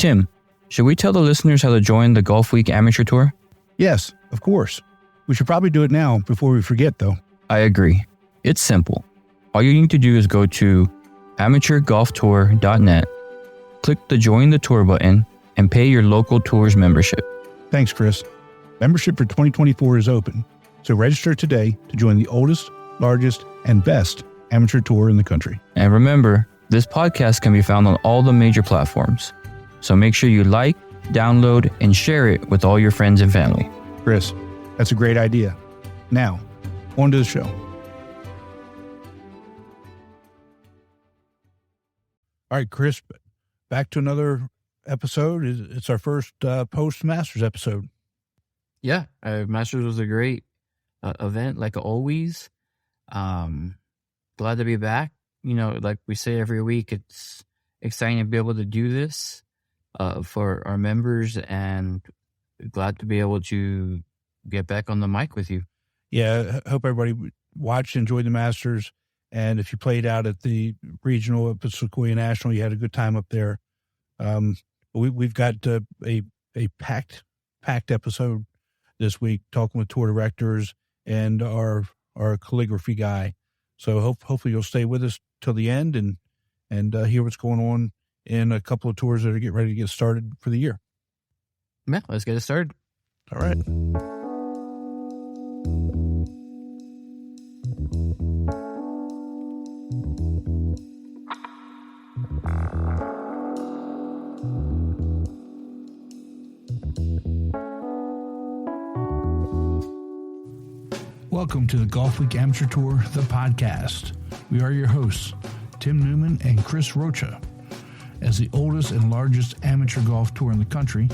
Tim, should we tell the listeners how to join the Golf Week Amateur Tour? Yes, of course. We should probably do it now before we forget, though. I agree. It's simple. All you need to do is go to amateurgolftour.net, click the Join the Tour button, and pay your local tour's membership. Thanks, Chris. Membership for 2024 is open, so register today to join the oldest, largest, and best amateur tour in the country. And remember, this podcast can be found on all the major platforms, so make sure you like, download, and share it with all your friends and family. Chris, that's a great idea. Now, on to the show. All right, Chris, back to another episode. It's our first post-Masters episode. Yeah, Masters was a great event, like always. Glad to be back. You know, like we say every week, it's exciting to be able to do this for our members, and glad to be able to get back on the mic with you. Yeah, I hope everybody watched, enjoyed the Masters, and if you played out at the regional at Sequoia National, you had a good time up there. We've got a packed episode this week, talking with tour directors and our calligraphy guy. So hopefully you'll stay with us till the end and hear what's going on in a couple of tours that are getting ready to get started for the year. Yeah, let's get it started. All right. Welcome to the Golf Week Amateur Tour, the podcast. We are your hosts, Tim Newman and Chris Rocha. As the oldest and largest amateur golf tour in the country,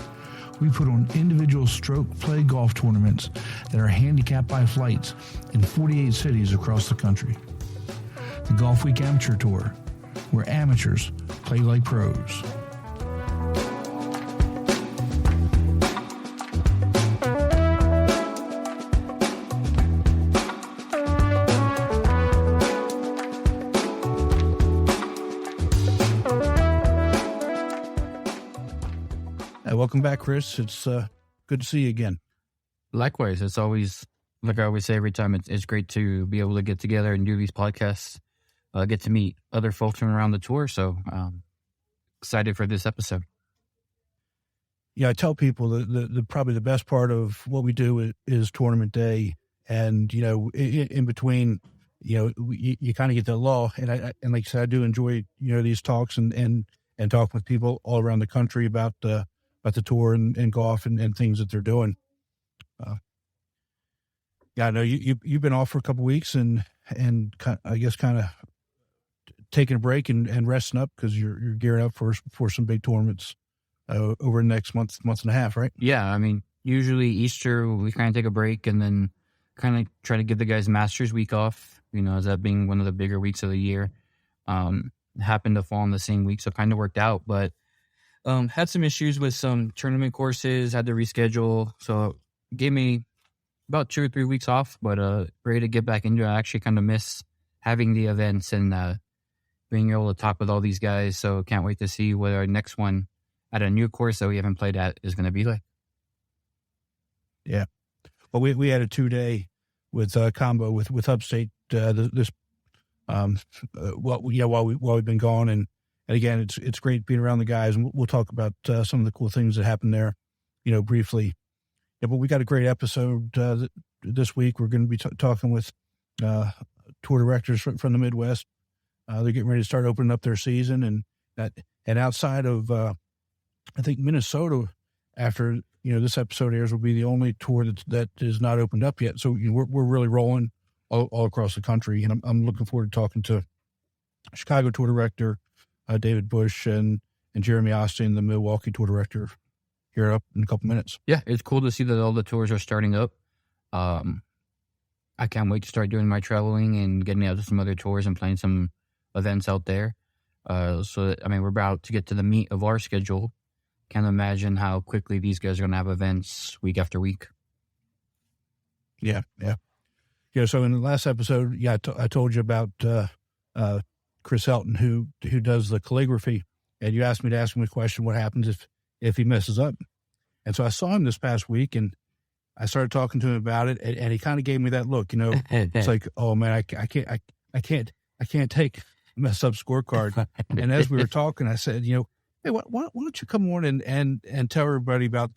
we put on individual stroke play golf tournaments that are handicapped by flights in 48 cities across the country. The Golf Week Amateur Tour, where amateurs play like pros. Welcome back, Chris. It's good to see you again. Likewise, it's always, like I always say every time, it's great to be able to get together and do these podcasts, get to meet other folks from around the tour. So excited for this episode. Yeah, I tell people that probably the best part of what we do is tournament day, and you know, in between, you know, you kind of get the law, and like I said, I do enjoy these talks and talking with people all around the country about the tour and golf and things that they're doing. Yeah, I know you've been off for a couple of weeks and I guess kind of taking a break and resting up because you're gearing up for some big tournaments over the next month and a half, right? Yeah, I mean, usually Easter we kind of take a break and then kind of try to give the guys Masters week off. You know, as that being one of the bigger weeks of the year, happened to fall in the same week, so it kind of worked out, but. Had some issues with some tournament courses, had to reschedule. So it gave me about 2 or 3 weeks off, but ready to get back into it. I actually kind of miss having the events and being able to talk with all these guys. So can't wait to see what our next one at a new course that we haven't played at is going to be like. Yeah. Well, we had a 2-day with combo with Upstate while we've been gone, and again, it's great being around the guys, and we'll talk about some of the cool things that happened there, briefly. Yeah, but we got a great episode this week. We're going to be talking with tour directors from the Midwest. They're getting ready to start opening up their season, and outside of I think Minnesota, after this episode airs, will be the only tour that is not opened up yet. So we're really rolling all across the country, and I'm looking forward to talking to Chicago tour director David Bush and Jeremy Austin, the Milwaukee Tour director, here up in a couple minutes. Yeah, it's cool to see that all the tours are starting up. I can't wait to start doing my traveling and getting out to some other tours and playing some events out there. We're about to get to the meat of our schedule. Can't imagine how quickly these guys are going to have events week after week. Yeah. So in the last episode, I told you about Chris Helton, who does the calligraphy, and you asked me to ask him a question: what happens if he messes up. And so I saw him this past week, and I started talking to him about it, and he kind of gave me that look. It's like, oh man, I can't take a messed up scorecard. And as we were talking, I said, hey, why don't you come on and tell everybody about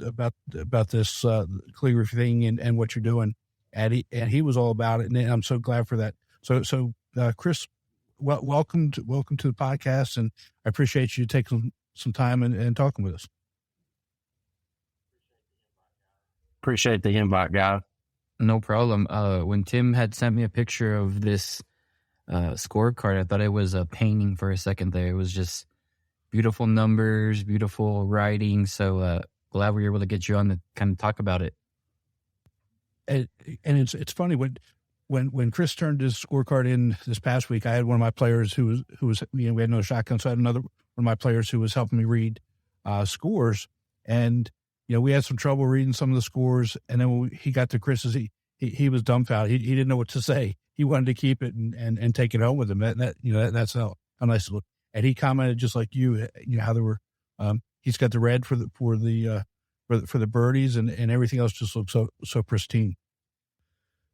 this calligraphy thing and what you're doing? And he was all about it, and I'm so glad for that. So Chris, welcome to the podcast, and I appreciate you taking some time and talking with us. Appreciate the invite, guy. No problem. When Tim had sent me a picture of this scorecard, I thought it was a painting for a second there. It was just beautiful numbers, beautiful writing. So glad we were able to get you on to kind of talk about it. And it's funny when Chris turned his scorecard in this past week, I had one of my players who was we had no shotgun, so I had another one of my players who was helping me read scores, and we had some trouble reading some of the scores, and then when he got to Chris's, he was dumbfounded. He didn't know what to say. He wanted to keep it and take it home with him. That's how nice it looked. And he commented just like you how there were. He's got the red for the birdies, and everything else just looks so pristine.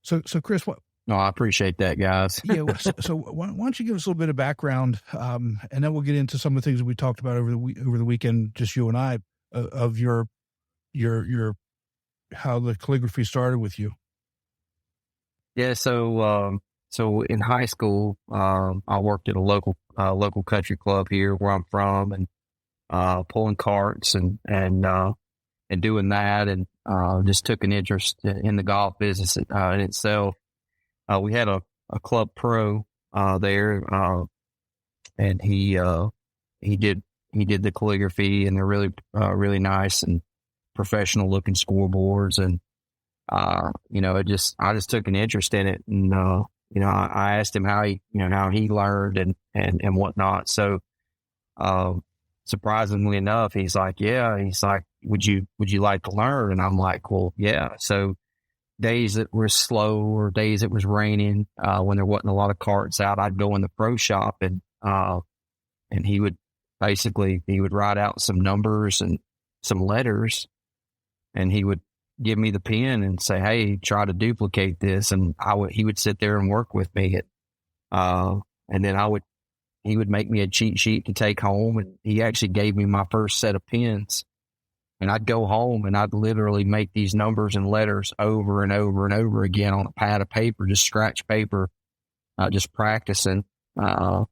So Chris, what? No, I appreciate that, guys. Yeah. So why don't you give us a little bit of background, and then we'll get into some of the things that we talked about over the weekend, just you and I, of your how the calligraphy started with you. Yeah. So in high school, I worked at a local country club here where I'm from, and pulling carts and doing that, and just took an interest in the golf business in itself. We had a club pro there, and he did the calligraphy, and they're really nice and professional looking scoreboards, and I just took an interest in it, and I asked him how he learned and whatnot. So surprisingly enough, he's like, would you like to learn? And I'm like, well, yeah. So days that were slow or days it was raining, when there wasn't a lot of carts out, I'd go in the pro shop, and he would write out some numbers and some letters, and he would give me the pen and say, hey, try to duplicate this. And he would sit there and work with me. And then he would make me a cheat sheet to take home. And he actually gave me my first set of pens, and I'd go home and I'd literally make these numbers and letters over and over and over again on a pad of paper, just scratch paper, just practicing. And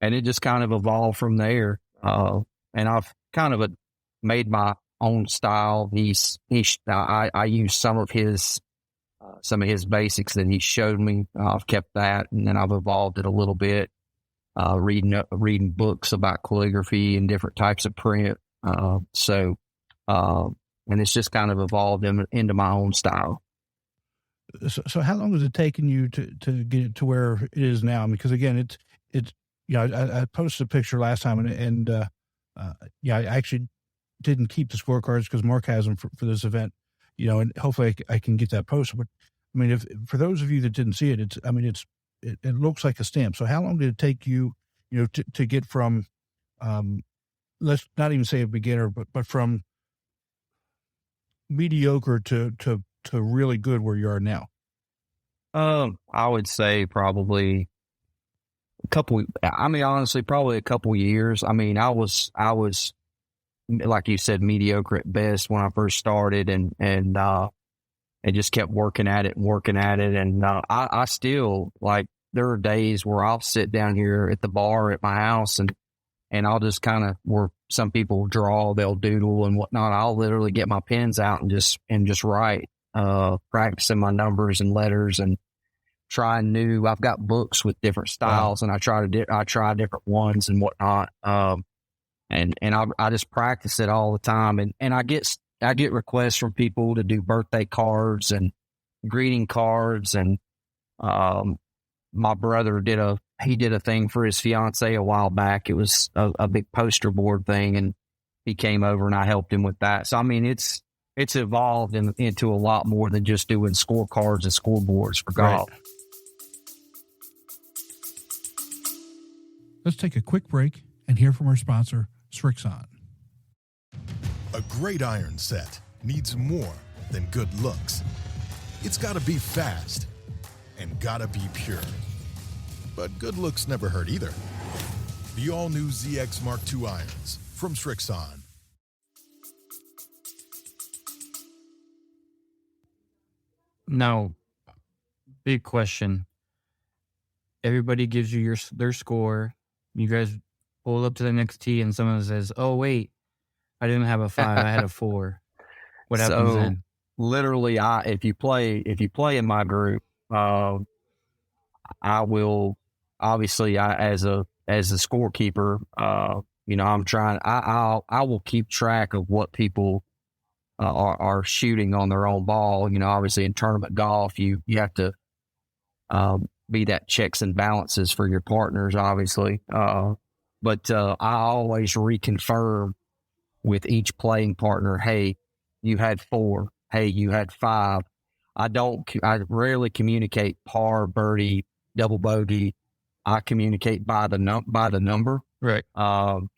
it just kind of evolved from there. And I've kind of made my own style. I used some of his basics that he showed me. I've kept that, and then I've evolved it a little bit, reading books about calligraphy and different types of print. And it's just kind of evolved into my own style. So how long has it taken you to get it to where it is now? Because again, it's I posted a picture last time, and I actually didn't keep the scorecards because Mark has them for this event, and hopefully I can get that posted. But I mean, if for those of you that didn't see it, it looks like a stamp. So how long did it take you, to get from, let's not even say a beginner, but from mediocre to really good where you are now? I would say probably honestly, probably a couple years. I mean, I was like you said, mediocre at best when I first started, and just kept working at it. And I still, like, there are days where I'll sit down here at the bar at my house and I'll just kind of, where some people draw, they'll doodle and whatnot. I'll literally get my pens out and just write, practicing my numbers and letters and trying new. I've got books with different styles, and I try different ones and whatnot. And I just practice it all the time. And I get requests from people to do birthday cards and greeting cards. And, my brother did a thing for his fiance a while back. It was a big poster board thing, and he came over and I helped him with that. So, I mean, it's evolved into a lot more than just doing scorecards and scoreboards for golf. Right. Let's take a quick break and hear from our sponsor, Srixon. A great iron set needs more than good looks. It's gotta be fast and gotta be pure. But good looks never hurt either. The all-new ZX Mark II irons from Srixon. Now, big question. Everybody gives you their score. You guys pull up to the next tee and someone says, "Oh, wait, I didn't have a 5, I had a 4." What happens then? Literally, if you play in my group, I will obviously, as a scorekeeper, I'm trying. I will keep track of what people are shooting on their own ball. Obviously in tournament golf, you have to be that checks and balances for your partners, obviously. But I always reconfirm with each playing partner, hey, you had 4. Hey, you had 5. I rarely communicate par, birdie, double bogey. I communicate by the number. Right.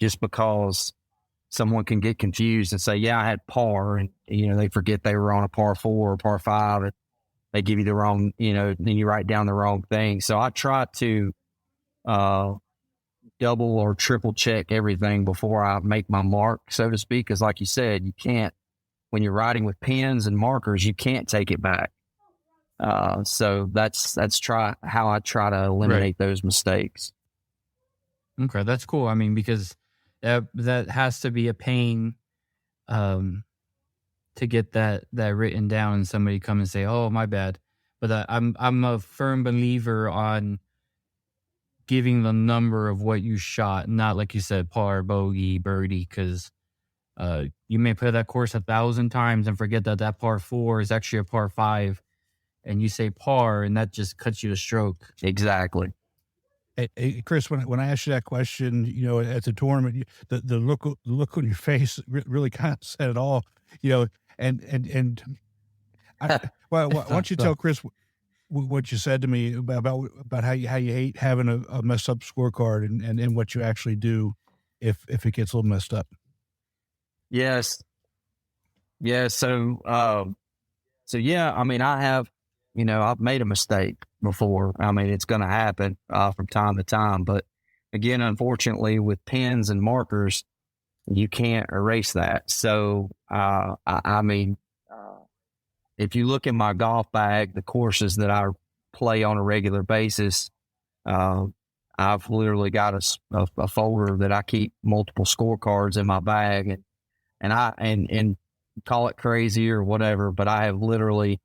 Just because someone can get confused and say, yeah, I had par, and, they forget they were on a par 4 or par 5, and they give you the wrong, then you write down the wrong thing. So I try to double or triple check everything before I make my mark, so to speak. Because like you said, you can't, when you're writing with pens and markers, you can't take it back. So that's how I try to eliminate those mistakes. Okay, that's cool. I mean, because that has to be a pain to get that written down and somebody come and say, "Oh, my bad." But I'm a firm believer on giving the number of what you shot, not like you said, par, bogey, birdie, because you may play that course 1,000 times and forget that par 4 is actually a par 5, and you say par, and that just cuts you a stroke. Exactly. Hey, Chris, when I asked you that question, at the tournament, the look on your face really kind of said it all, and why don't you tell Chris what you said to me about how you hate having a messed up scorecard and what you actually do if it gets a little messed up. Yes. Yeah. So yeah, I mean, I have, I've made a mistake before. I mean, it's going to happen from time to time, but again, unfortunately with pens and markers, you can't erase that. So, I mean, if you look in my golf bag, the courses that I play on a regular basis, I've literally got a folder that I keep multiple scorecards in my bag, and call it crazy or whatever, but I have literally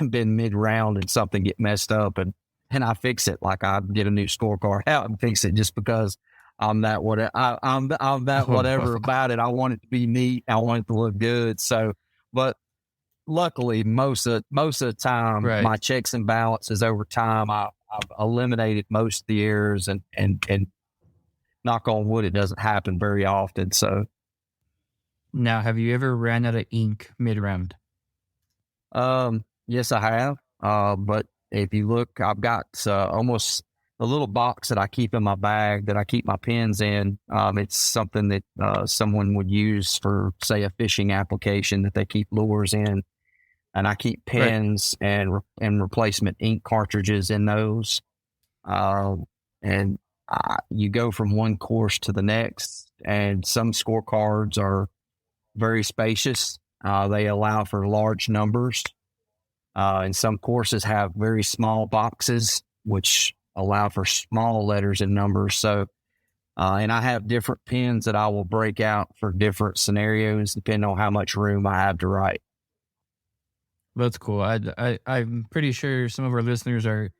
been mid-round and something get messed up, and I fix it. Like I get a new scorecard out and fix it just because I'm that whatever about it. I want it to be neat. I want it to look good. So, but luckily, most of the time, my checks and balances over time, I've eliminated most of the errors, and knock on wood, it doesn't happen very often. So, now, have you ever ran out of ink mid-round? Yes, I have. But if you look, I've got almost a little box that I keep in my bag that I keep my pens in. It's something that someone would use for, say, a fishing application that they keep lures in. And I keep pens and replacement ink cartridges in those. And you go from one course to the next, and some scorecards are very spacious. They allow for large numbers. And some courses have very small boxes, which allow for small letters and numbers. So, and I have different pens that I will break out for different scenarios, depending on how much room I have to write. That's cool. I'm pretty sure some of our listeners are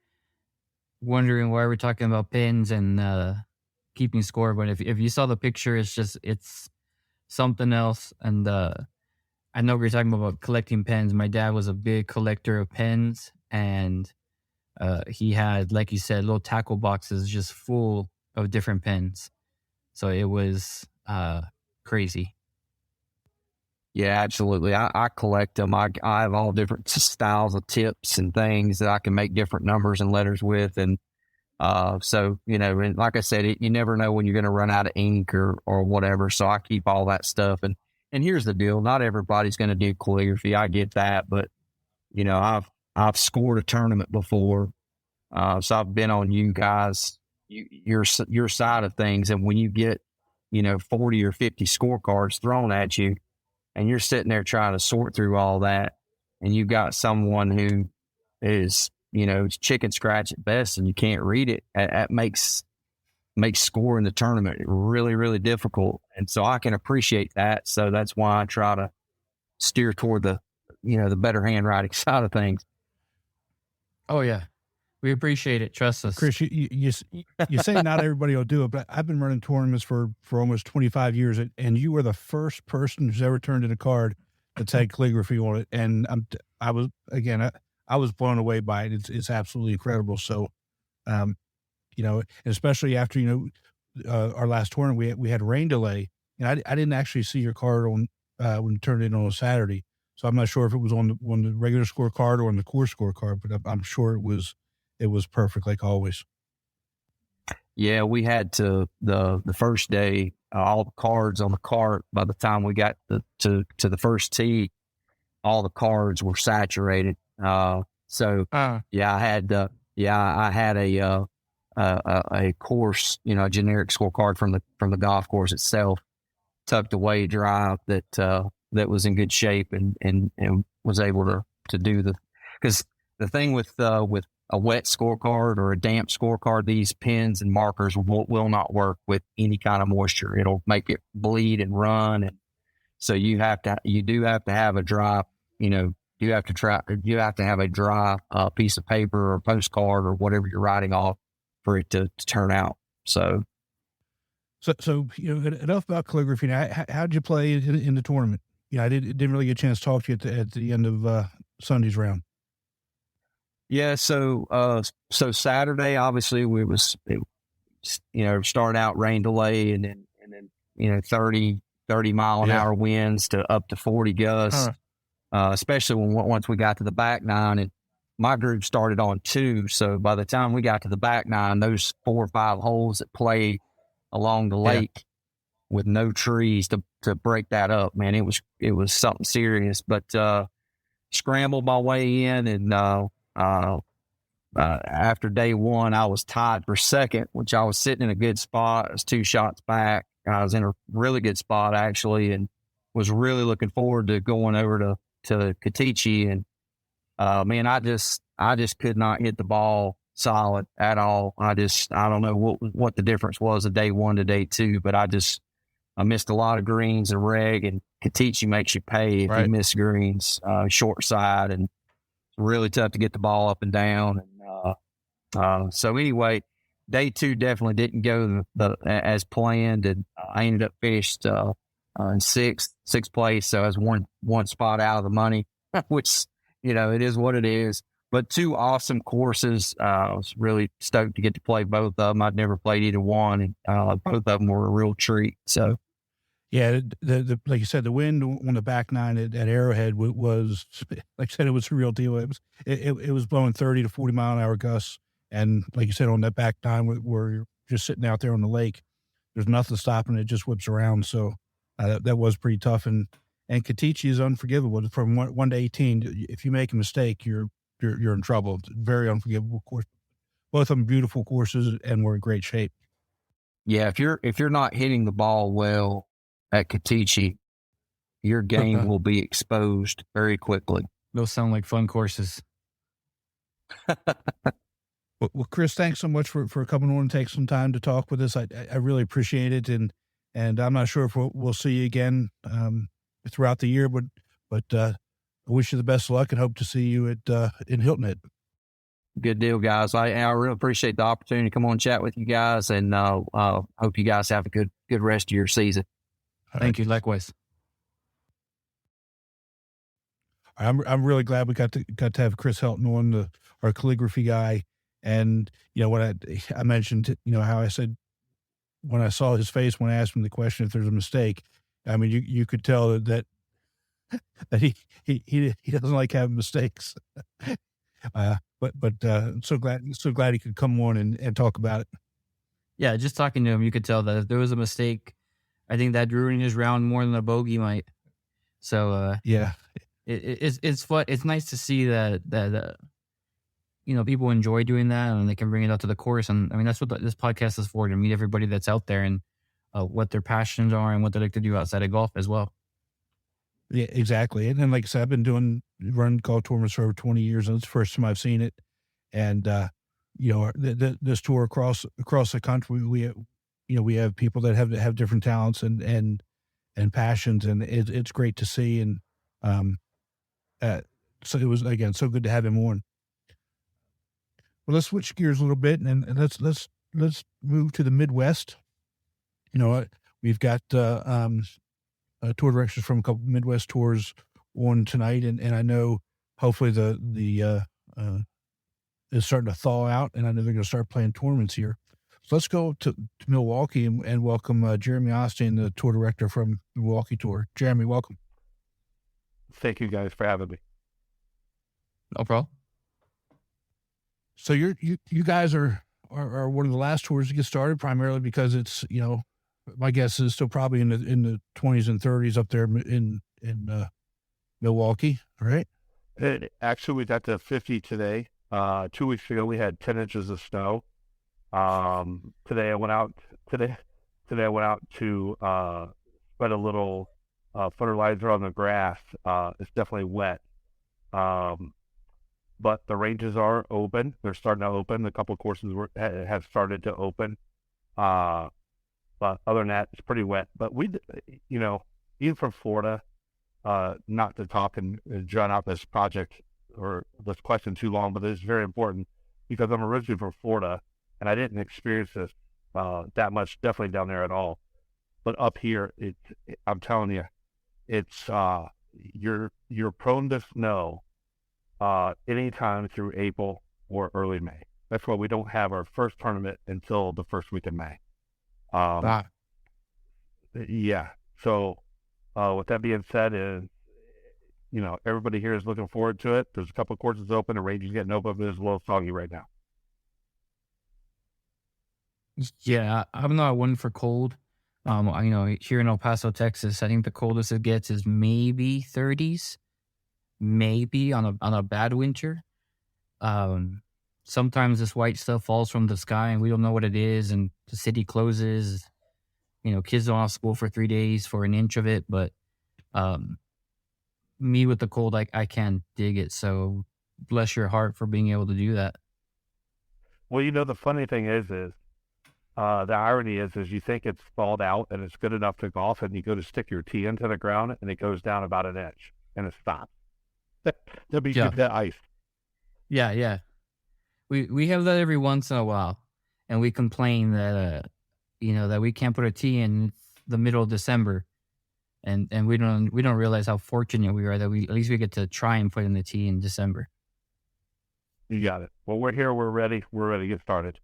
wondering why we're talking about pens and keeping score. But if you saw the picture, it's something else. And I know we're talking about collecting pens. My dad was a big collector of pens, and he had, like you said, little tackle boxes just full of different pens. So it was crazy. Yeah, absolutely. I collect them. I have all different styles of tips and things that I can make different numbers and letters with. And so, and like I said, you never know when you're going to run out of ink or whatever. So I keep all that stuff. And and here's the deal. Not everybody's going to do calligraphy. I get that, but you know, I've scored a tournament before. So I've been on you guys, your side of things. And when you get, 40 or 50 scorecards thrown at you and you're sitting there trying to sort through all that, and you've got someone who is, it's chicken scratch at best and you can't read it, that makes scoring the tournament really, really difficult. And so I can appreciate that. So that's why I try to steer toward the better handwriting side of things. Oh yeah. We appreciate it. Trust us. Chris, you say not everybody will do it, but I've been running tournaments for almost 25 years, and you were the first person who's ever turned in a card that's had calligraphy on it. And I was blown away by it. It's absolutely incredible. So, and especially after, our last tournament, we had rain delay, and I didn't actually see your card on when you turned it in on a Saturday. So I'm not sure if it was on the regular scorecard or on the course scorecard, but I'm sure it was perfect, like always. Yeah, we had to the first day, all the cards on the cart. By the time we got to the first tee, all the cards were saturated. I had a course, a generic scorecard from the golf course itself, tucked away dry that was in good shape and was able to do because the thing with a wet scorecard or a damp scorecard, these pens and markers will not work with any kind of moisture. It'll make it bleed and run. And so you do have to have a dry, you have to have a dry piece of paper or postcard or whatever you're writing off for it to turn out. So enough about calligraphy. Now, how'd you play in the tournament? I didn't really get a chance to talk to you at the end of Sunday's round. Yeah, so Saturday, obviously starting out rain delay and then 30 mile an hour winds to up to 40 gusts, especially once we got to the back nine, and my group started on 2. So by the time we got to the back nine, those 4 or 5 holes that play along the lake with no trees to break that up, man, it was something serious. But scrambled my way in, and after day one, I was tied for second, which I was sitting in a good spot. I was 2 shots back. I was in a really good spot, actually, and was really looking forward to going over to Katichi. And man, I just could not hit the ball solid at all. I don't know what the difference was of day one to day two, but I missed a lot of greens and reg, and Katichi makes you pay if you miss greens, short side, and really tough to get the ball up and down. And so anyway, day two definitely didn't go as planned, and I ended up finished in sixth place. So I was one spot out of the money, which, it is what it is. But 2 awesome courses. I was really stoked to get to play both of them. I'd never played either one, and both of them were a real treat. So. Yeah, the like you said, the wind on the back nine at Arrowhead was, like I said, it was a real deal. It was blowing 30 to 40 mile an hour gusts, and like you said, on that back nine where you're just sitting out there on the lake, there's nothing stopping it; just whips around. So that was pretty tough. And Katichi is unforgivable from 1 to 18. If you make a mistake, you're in trouble. It's a very unforgivable course. Both of them beautiful courses, and we're in great shape. Yeah, if you're not hitting the ball well at Katichi, your game will be exposed very quickly. Those sound like fun courses. Well, Chris, thanks so much for coming on and taking some time to talk with us. I really appreciate it, and I'm not sure if we'll see you again throughout the year, but I wish you the best of luck and hope to see you in Hilton Head. Good deal, guys. I really appreciate the opportunity to come on and chat with you guys, and hope you guys have a good rest of your season. Thank you. Likewise. I'm really glad we got to have Chris Helton on, our calligraphy guy. And, when I mentioned, how I said, when I saw his face, when I asked him the question, if there's a mistake, I mean, you could tell that he doesn't like having mistakes. But so glad he could come on and talk about it. Yeah. Just talking to him, you could tell that if there was a mistake, I think that ruined his round more than a bogey might. So Yeah. it's fun. It's nice to see that people enjoy doing that and they can bring it out to the course. And I mean, that's what this podcast is for, to meet everybody that's out there and what their passions are and what they like to do outside of golf as well. Yeah, exactly. And then, like I said, I've been running golf tournaments for over 20 years, and it's the first time I've seen it. And, this tour across the country, we have people that have different talents and passions, and it's great to see. And, so it was, again, so good to have him on. Well, let's switch gears a little bit and let's move to the Midwest. We've got, tour directors from a couple Midwest tours on tonight, and I know hopefully the is starting to thaw out, and I know they're going to start playing tournaments here. So let's go to Milwaukee and welcome Jeremy Osteen, the tour director from the Milwaukee Tour. Jeremy, welcome. Thank you guys for having me. No problem. So you guys are one of the last tours to get started, primarily because it's my guess is still probably in the 20s and 30s up there in Milwaukee, right? Actually, we got to 50 today. 2 weeks ago, we had 10 inches of snow. Today I went out to spread a little fertilizer on the grass. It's definitely wet. But the ranges are open. They're starting to open. A couple of courses have started to open. But other than that, it's pretty wet. But even from Florida, not to talk and drown out this project or this question too long, but it's very important because I'm originally from Florida and I didn't experience this that much, definitely down there at all. But up here, I'm telling you, it's you're prone to snow anytime through April or early May. That's why we don't have our first tournament until the first week of May. Yeah. So, with that being said, everybody here is looking forward to it. There's a couple of courses open, the range is getting open, but it's a little soggy right now. Yeah, I'm not one for cold. Here in El Paso, Texas, I think the coldest it gets is maybe 30s, maybe on a bad winter. Sometimes this white stuff falls from the sky and we don't know what it is, and the city closes. Kids don't have school for 3 days for an inch of it, but me with the cold, I can't dig it. So bless your heart for being able to do that. Well, the funny thing is the irony is you think it's thawed out and it's good enough to golf, and you go to stick your tee into the ground and it goes down about an inch and it stops. That'll be good ice. Yeah. We have that every once in a while, and we complain that that we can't put a tee in the middle of December, and we don't realize how fortunate we are that at least we get to try and put in the tee in December. You got it. Well, we're here. We're ready. We're ready to get started.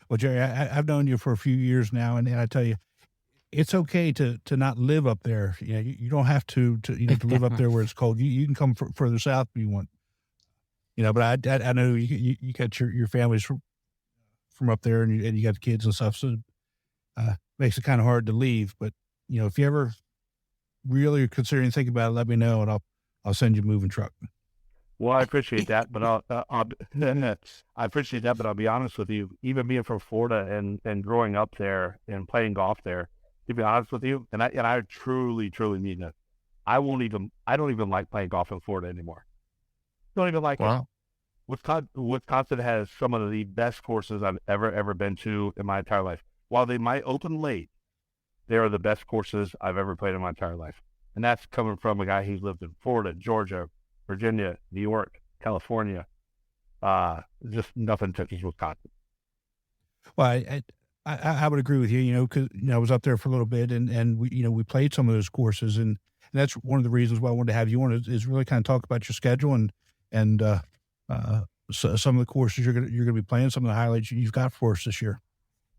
Well, Jerry, I've known you for a few years now, and I tell you, it's okay to not live up there. You don't have to live up there where it's cold. You can come further south if you want. But I know you got your families from up there, and you got the kids and stuff, so makes it kind of hard to leave. But if you ever really are considering thinking about it, let me know, and I'll send you a moving truck. Well, I appreciate that, but I appreciate that, but I'll be honest with you. Even being from Florida and growing up there and playing golf there, to be honest with you, and I truly mean this, I don't even like playing golf in Florida anymore. Don't even like it. Wisconsin has some of the best courses I've ever been to in my entire life. While they might open late, they are the best courses I've ever played in my entire life. And that's coming from a guy who's lived in Florida, Georgia, Virginia, New York, California. Just nothing touches Wisconsin. Well, I would agree with you, because I was up there for a little bit, and we played some of those courses, and that's one of the reasons why I wanted to have you on is really kind of talk about your schedule and so some of the courses you're gonna be playing, some of the highlights you've got for us this year.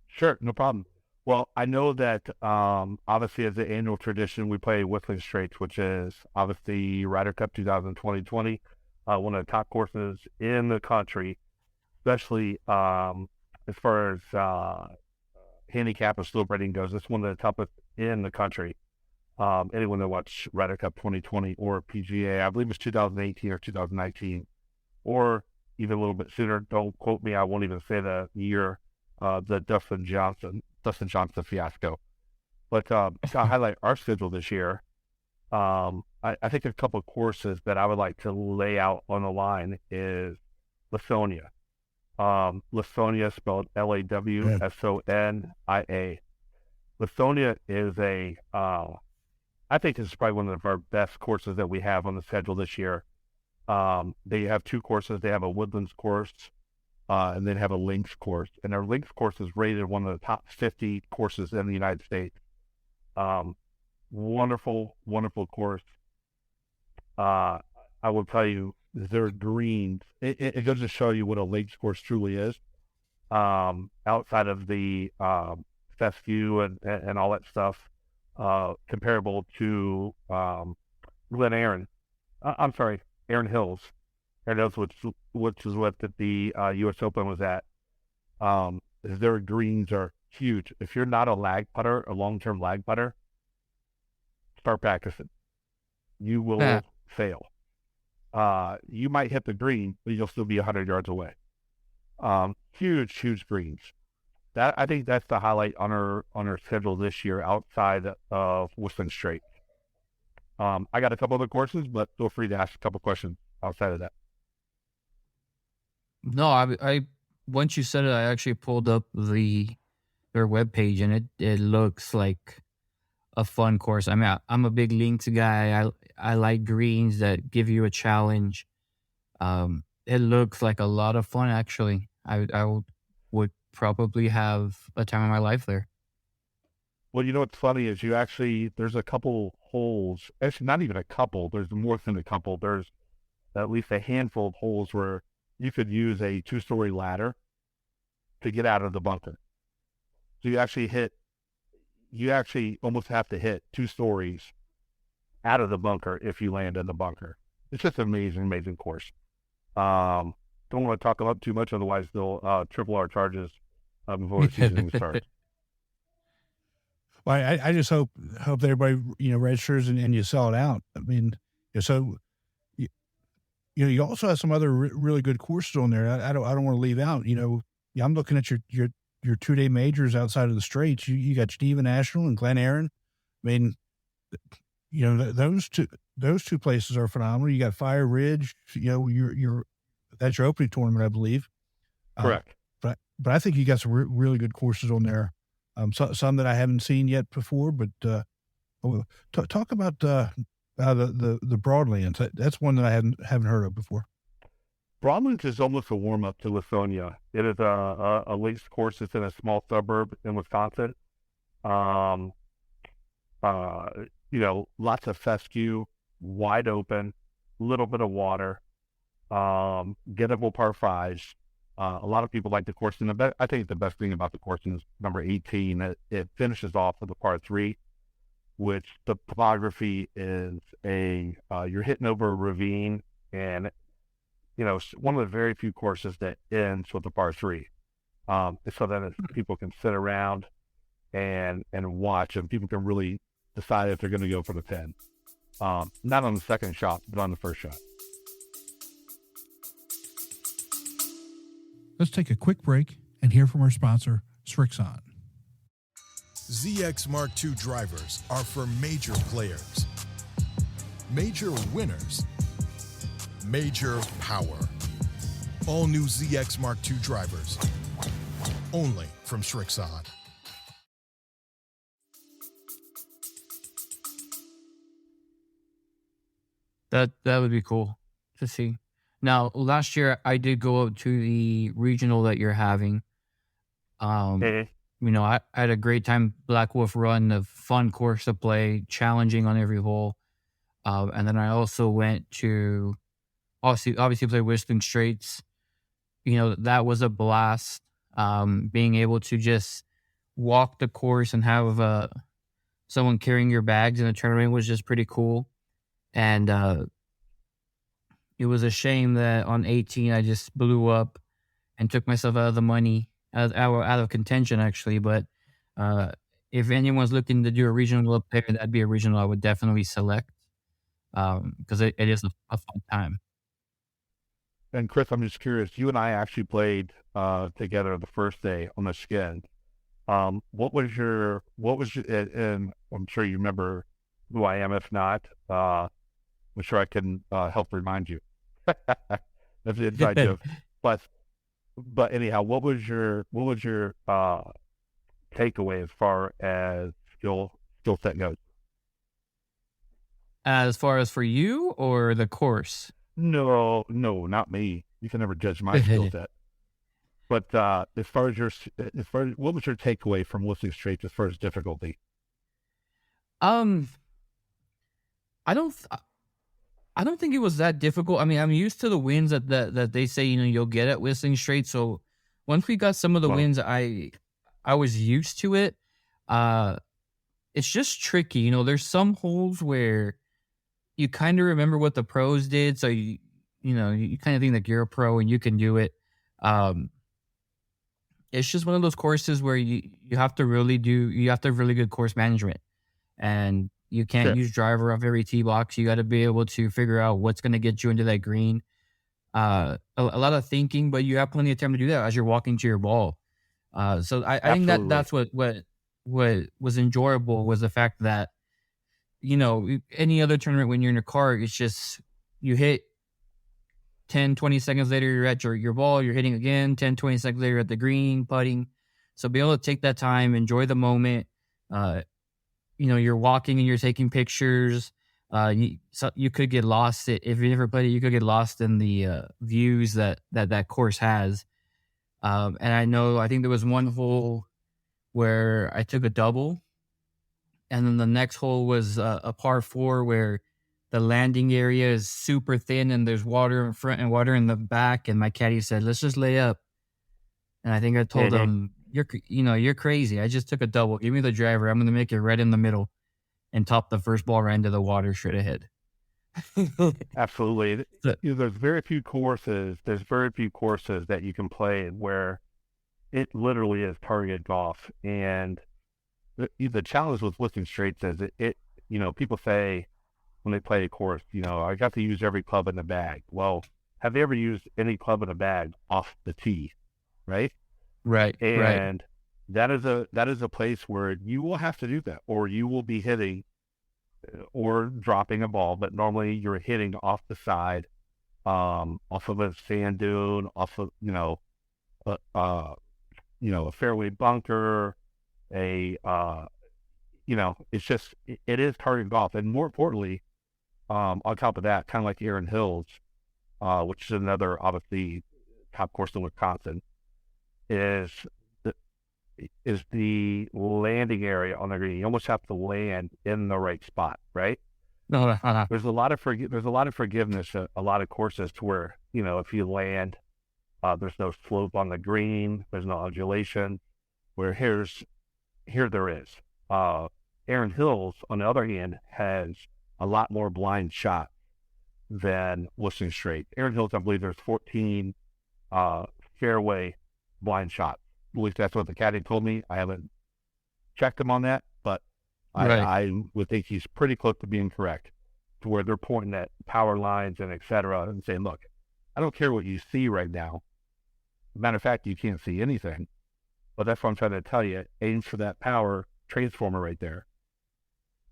Sure, no problem. Well, I know that obviously as the annual tradition, we play Whistling Straits, which is obviously Ryder Cup 2020, one of the top courses in the country, especially as far as handicap and slope rating goes. It's one of the toughest in the country. Anyone that watched Ryder Cup 2020 or PGA, I believe it's 2018 or 2019, or even a little bit sooner. Don't quote me. I won't even say the year. The Dustin Johnson fiasco. But to highlight our schedule this year, I think a couple of courses that I would like to lay out on the line is Lasonia. Lasonia spelled Lawsonia. Lasonia is I think this is probably one of our best courses that we have on the schedule this year. They have two courses. They have a woodlands course, and then have a links course. And their links course is rated one of the top 50 courses in the United States. Wonderful, wonderful course. I will tell you, their greens, it goes to show you what a links course truly is. Outside of the fescue and all that stuff, comparable to Glen Aaron. I'm sorry, Aaron Hills. Aaron Hills, which is what the U.S. Open was at. Their greens are huge. If you're not a long-term lag putter, start practicing. You will fail. You might hit the green, but you'll still be 100 yards away. Huge greens. I think that's the highlight on our schedule this year outside of Whistling Straits. I got a couple other courses, but feel free to ask a couple questions outside of that. No, I once you said it, I actually pulled up their webpage, and it looks like a fun course. I mean, I'm a big links guy. I like greens that give you a challenge. It looks like a lot of fun, actually. I would probably have a time of my life there. Well, you know what's funny is there's a couple holes, actually not even a couple, there's more than a couple. There's at least a handful of holes where you could use a 2-story ladder to get out of the bunker. So you actually almost have to hit 2 stories out of the bunker if you land in the bunker. It's just an amazing course. Don't want to talk about too much, otherwise they'll triple our charges before the season starts. Well, I just hope that everybody registers and you sell it out. I mean, so you also have some other really good courses on there. I don't want to leave out. I'm looking at your 2-day majors outside of the Straits. You got Geneva National and Glen Aaron. I mean, those two places are phenomenal. You got Fire Ridge. That's your opening tournament, I believe. Correct. But I think you got some really good courses on there. Some that I haven't seen yet before. But talk about the Broadlands. That's one that I haven't heard of before. Broadlands is almost a warm-up to Lasonia. It is a links course that's in a small suburb in Wisconsin. Lots of fescue, wide open, little bit of water, gettable par 5s. A lot of people like the course. And I think the best thing about the course is number 18. It finishes off with a par 3, which the topography is you're hitting over a ravine, and it's one of the very few courses that ends with a par 3. So that people can sit around and watch, and people can really decide if they're going to go for the 10. Not on the second shot, but on the first shot. Let's take a quick break and hear from our sponsor, Srixon. ZX Mark II drivers are for major players, major winners, major power. All new ZX Mark II drivers, only from Srixon. That would be cool to see. Now, last year I did go up to the regional that you're having. I had a great time. Black Wolf Run, a fun course to play, challenging on every hole. And then I also went to obviously play Whistling Straits. That was a blast. Being able to just walk the course and have someone carrying your bags in the tournament was just pretty cool. And it was a shame that on 18 I just blew up and took myself out of the money, out of contention actually. But if anyone's looking to do a regional up there, that'd be a regional I would definitely select, because it is a fun time. And Chris, I'm just curious. You and I actually played together the first day on the skin. What was your? And I'm sure you remember who I am. If not, I'm sure I can help remind you. That's the inside joke. But anyhow, what was your takeaway as far as skill set goes? As far as for you or the course? No, not me. You can never judge my skill set. But as far as what was your takeaway from Whistling Straits as far as difficulty? I don't think it was that difficult. I mean, I'm used to the winds that they say, you'll get at Whistling Straits. So once we got some of the winds, I was used to it. It's just tricky. There's some holes where you kind of remember what the pros did. So you kind of think that you're a pro and you can do it. It's just one of those courses where you have to have really good course management, and you can't use driver off every tee box. You got to be able to figure out what's going to get you into that green. A lot of thinking, but you have plenty of time to do that as you're walking to your ball. So I think that's what was enjoyable, was the fact that, any other tournament when you're in a car, it's just you hit 10, 20 seconds later, you're at your ball, you're hitting again, 10, 20 seconds later at the green, putting. So be able to take that time, enjoy the moment. You're walking and you're taking pictures. You could get lost. If you never played it, you could get lost in the views that course has. And I think there was one hole where I took a double, and then the next hole was a par 4 where the landing area is super thin and there's water in front and water in the back. And my caddy said, "Let's just lay up." And I think I told him, "You're crazy. I just took a double. Give me the driver. I'm going to make it right in the middle and top the first ball right into the water straight ahead." Absolutely. There's very few courses that you can play where it literally is target golf. And the challenge with Whistling Straits is people say when they play a course, I got to use every club in the bag. Well, have they ever used any club in a bag off the tee? Right. And that is a place where you will have to do that, or you will be hitting or dropping a ball, but normally you're hitting off the side, off of a sand dune, off of a fairway bunker, it is target golf. And more importantly, on top of that, kind of like Erin Hills, which is another obviously top course in Wisconsin, is the landing area on the green. You almost have to land in the right spot, right? No. There's a lot of forgiveness at a lot of courses to where, if you land, there's no slope on the green, there's no undulation, where here there is. Erin Hills, on the other hand, has a lot more blind shots than Whistling Straits. Erin Hills, I believe there's 14 fairway blind shots. At least that's what the caddy told me. I haven't checked him on that, but I would think he's pretty close to being correct, to where they're pointing at power lines and et cetera and saying, "Look, I don't care what you see right now. Matter of fact, you can't see anything, but that's what I'm trying to tell you. Aim for that power transformer right there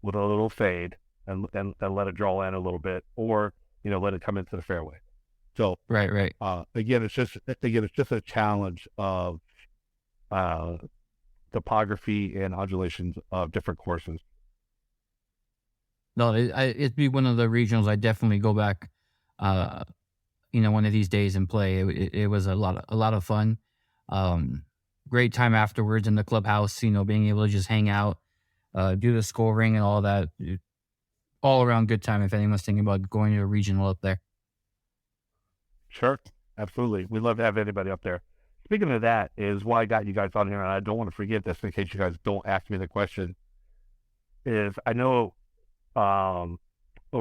with a little fade and let it draw in a little bit, or let it come into the fairway." So right. Again, it's just a challenge of topography and undulations of different courses. No, it'd be one of the regionals I definitely go back, one of these days and play. It was a lot of fun. Great time afterwards in the clubhouse, being able to just hang out, do the scoring and all that. All around good time if anyone's thinking about going to a regional up there. Sure. Absolutely. We'd love to have anybody up there. Speaking of that, is why I got you guys on here, and I don't want to forget this in case you guys don't ask me the question, is I know over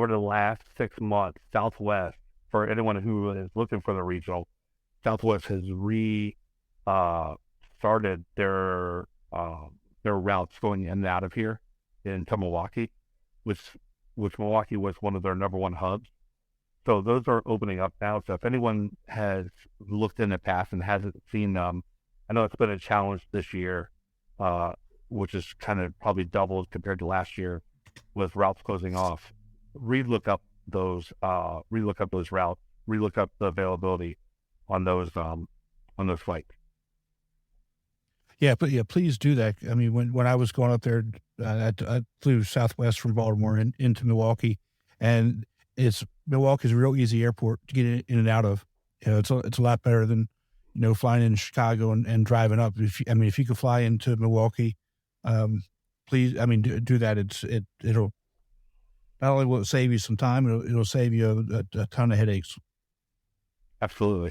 the last 6 months, Southwest, for anyone who is looking for the regional, Southwest has started their there are routes going in and out of here into Milwaukee, which Milwaukee was one of their number one hubs. So those are opening up now. So if anyone has looked in the past and hasn't seen them, I know it's been a challenge this year, which is kind of probably doubled compared to last year with routes closing off. Relook up those routes, relook up the availability on those flights. Yeah, but please do that. I mean, when I was going up there, I flew Southwest from Baltimore into Milwaukee, and Milwaukee's a real easy airport to get in and out of. You know, it's a lot better than, you know, flying in Chicago and driving up. If you could fly into Milwaukee, please, do that. It'll not only will it save you some time, it'll save you a ton of headaches. Absolutely.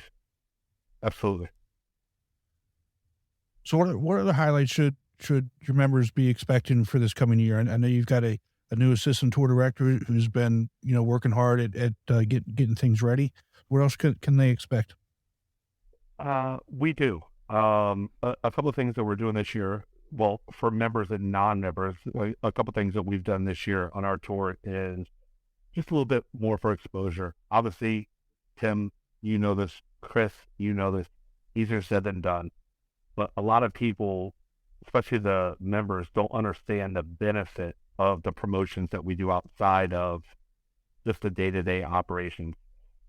So what other highlights should your members be expecting for this coming year? And I know you've got a new assistant tour director who's been, you know, working hard at getting things ready. What else can they expect? We do. A couple of things that we're doing this year. Well, for members and non-members, a couple of things that we've done this year on our tour is just a little bit more for exposure. Obviously, Tim, you know this. Chris, you know this. Easier said than done. But a lot of people, especially the members, don't understand the benefit of the promotions that we do outside of just the day-to-day operations.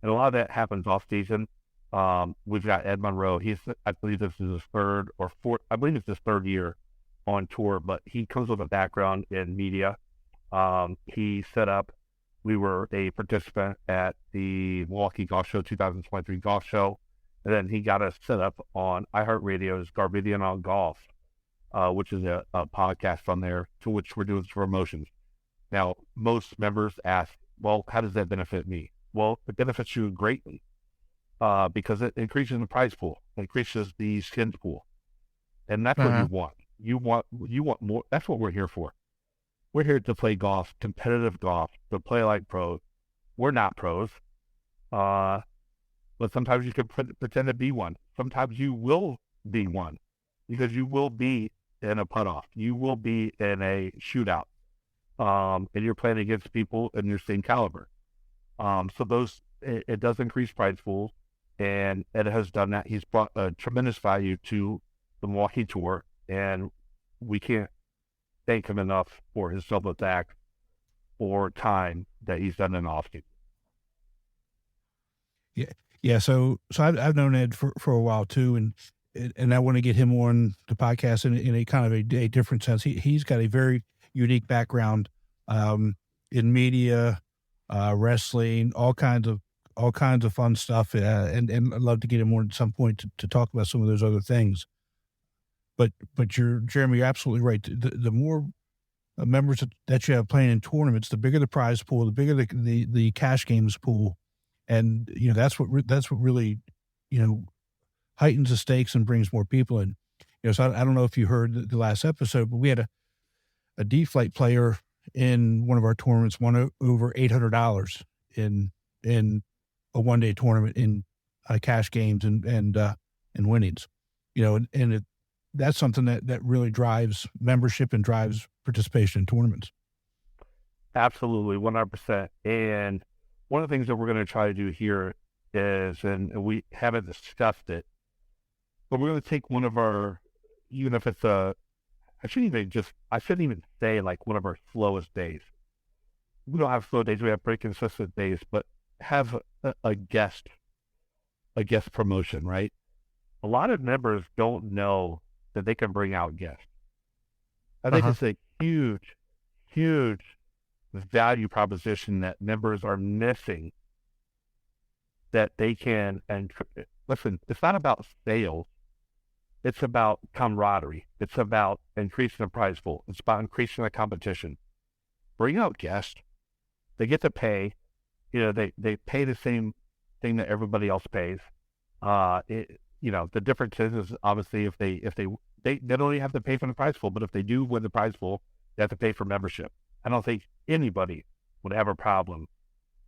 And a lot of that happens off-season. We've got Ed Monroe. I believe this is his third or fourth. I believe it's his third year on tour, but he comes with a background in media. He set up. We were a participant at the Milwaukee Golf Show 2023 Golf Show, and then he got us set up on iHeartRadio's Garbidian on Golf, which is a podcast on there to which we're doing some promotions. Now, most members ask, well, how does that benefit me? Well, it benefits you greatly because it increases the prize pool, it increases the skins pool, and that's what you want. You want more. That's what we're here for. We're here to play golf, competitive golf, to play like pros. We're not pros, but sometimes you can pretend to be one. Sometimes you will be one because you will be in a putt-off. You will be in a shootout, and you're playing against people in your same caliber. So it does increase prize pools, and Ed has done that. He's brought a tremendous value to the Milwaukee Tour, and we can't thank him enough for his selfless act or time that he's done in Austin. Yeah. So I've known Ed for a while too, and I want to get him on the podcast in a kind of a different sense. He's got a very unique background in media, wrestling, all kinds of fun stuff, and I'd love to get him on at some point to talk about some of those other things. But Jeremy, you're absolutely right. The more members that you have playing in tournaments, the bigger the prize pool, the bigger the cash games pool, and you know that's what really, you know, heightens the stakes and brings more people in. You know, so I don't know if you heard the last episode, but we had a D-Flight player in one of our tournaments won over $800 in a one-day tournament in cash games and winnings. You know, and that's something that really drives membership and drives participation in tournaments. Absolutely, 100%. And one of the things that we're going to try to do here is, and we haven't discussed it, but we're going to take one of our, even if it's I shouldn't even say like one of our slowest days. We don't have slow days. We have pretty consistent days, but have a guest promotion, right? A lot of members don't know that they can bring out guests. I think it's a huge, huge value proposition that members are missing, that they can, and listen, it's not about sales. It's about camaraderie. It's about increasing the prize pool. It's about increasing the competition. Bring out guests. They get to pay. You know, they pay the same thing that everybody else pays. You know, the difference is obviously if they don't only have to pay for the prize pool, but if they do win the prize pool, they have to pay for membership. I don't think anybody would have a problem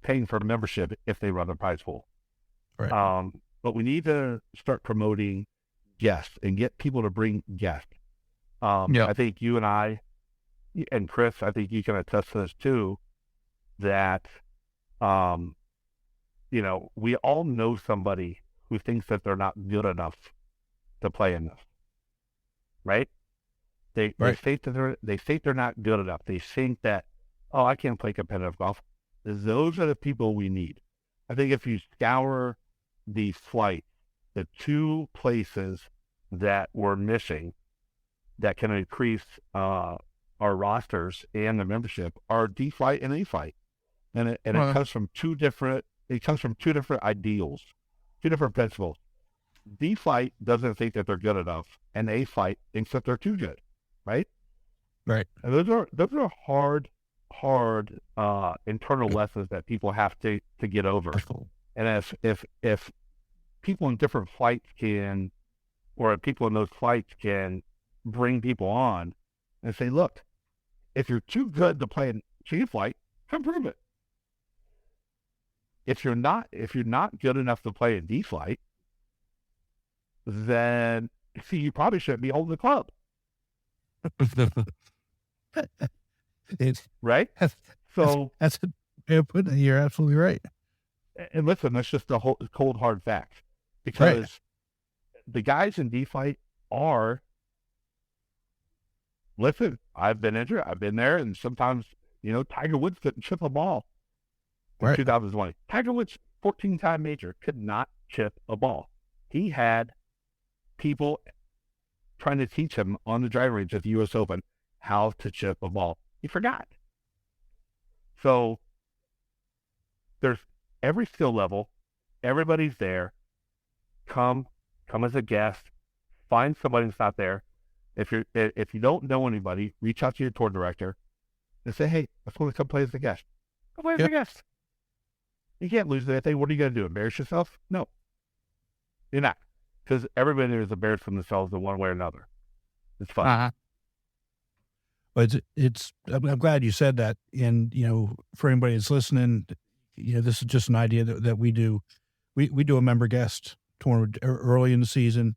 paying for membership if they run the prize pool. Right. But we need to start promoting guests and get people to bring guests. I think you and I, and Chris, I think you can attest to this too, that, we all know somebody who thinks that they're not good enough to play in this, right? They think they're not good enough. They think that, oh, I can't play competitive golf. Those are the people we need. I think if you scour the flight, the two places that we're missing that can increase our rosters and the membership are D flight and A flight, and it comes from two different ideals, two different principles. D flight doesn't think that they're good enough, and A flight thinks that they're too good, right? Right. And those are hard internal lessons that people have to get over. And if people in different flights can, or people in those flights can bring people on and say, look, if you're too good to play in C flight, come prove it. If you're not good enough to play in D flight, then you probably shouldn't be holding the club. Right? That's you're absolutely right. And listen, that's just a cold hard fact, because the guys in D flight are. Listen, I've been injured. I've been there, and sometimes Tiger Woods couldn't chip a ball in 2020. Tiger Woods, 14-time major, could not chip a ball. He had people trying to teach him on the driving range at the U.S. Open how to chip a ball. He forgot. So there's every skill level. Everybody's there. Come as a guest. Find somebody that's not there. If you don't know anybody, reach out to your tour director and say, hey, let's want to come play as a guest. Come play as a guest. You can't lose anything. What are you going to do? Embarrass yourself? No. You're not. Because everybody is embarrassed from themselves in one way or another. It's fun. Uh-huh. But I'm glad you said that. And, for anybody that's listening, this is just an idea that we do. We do a member guest tournament early in the season.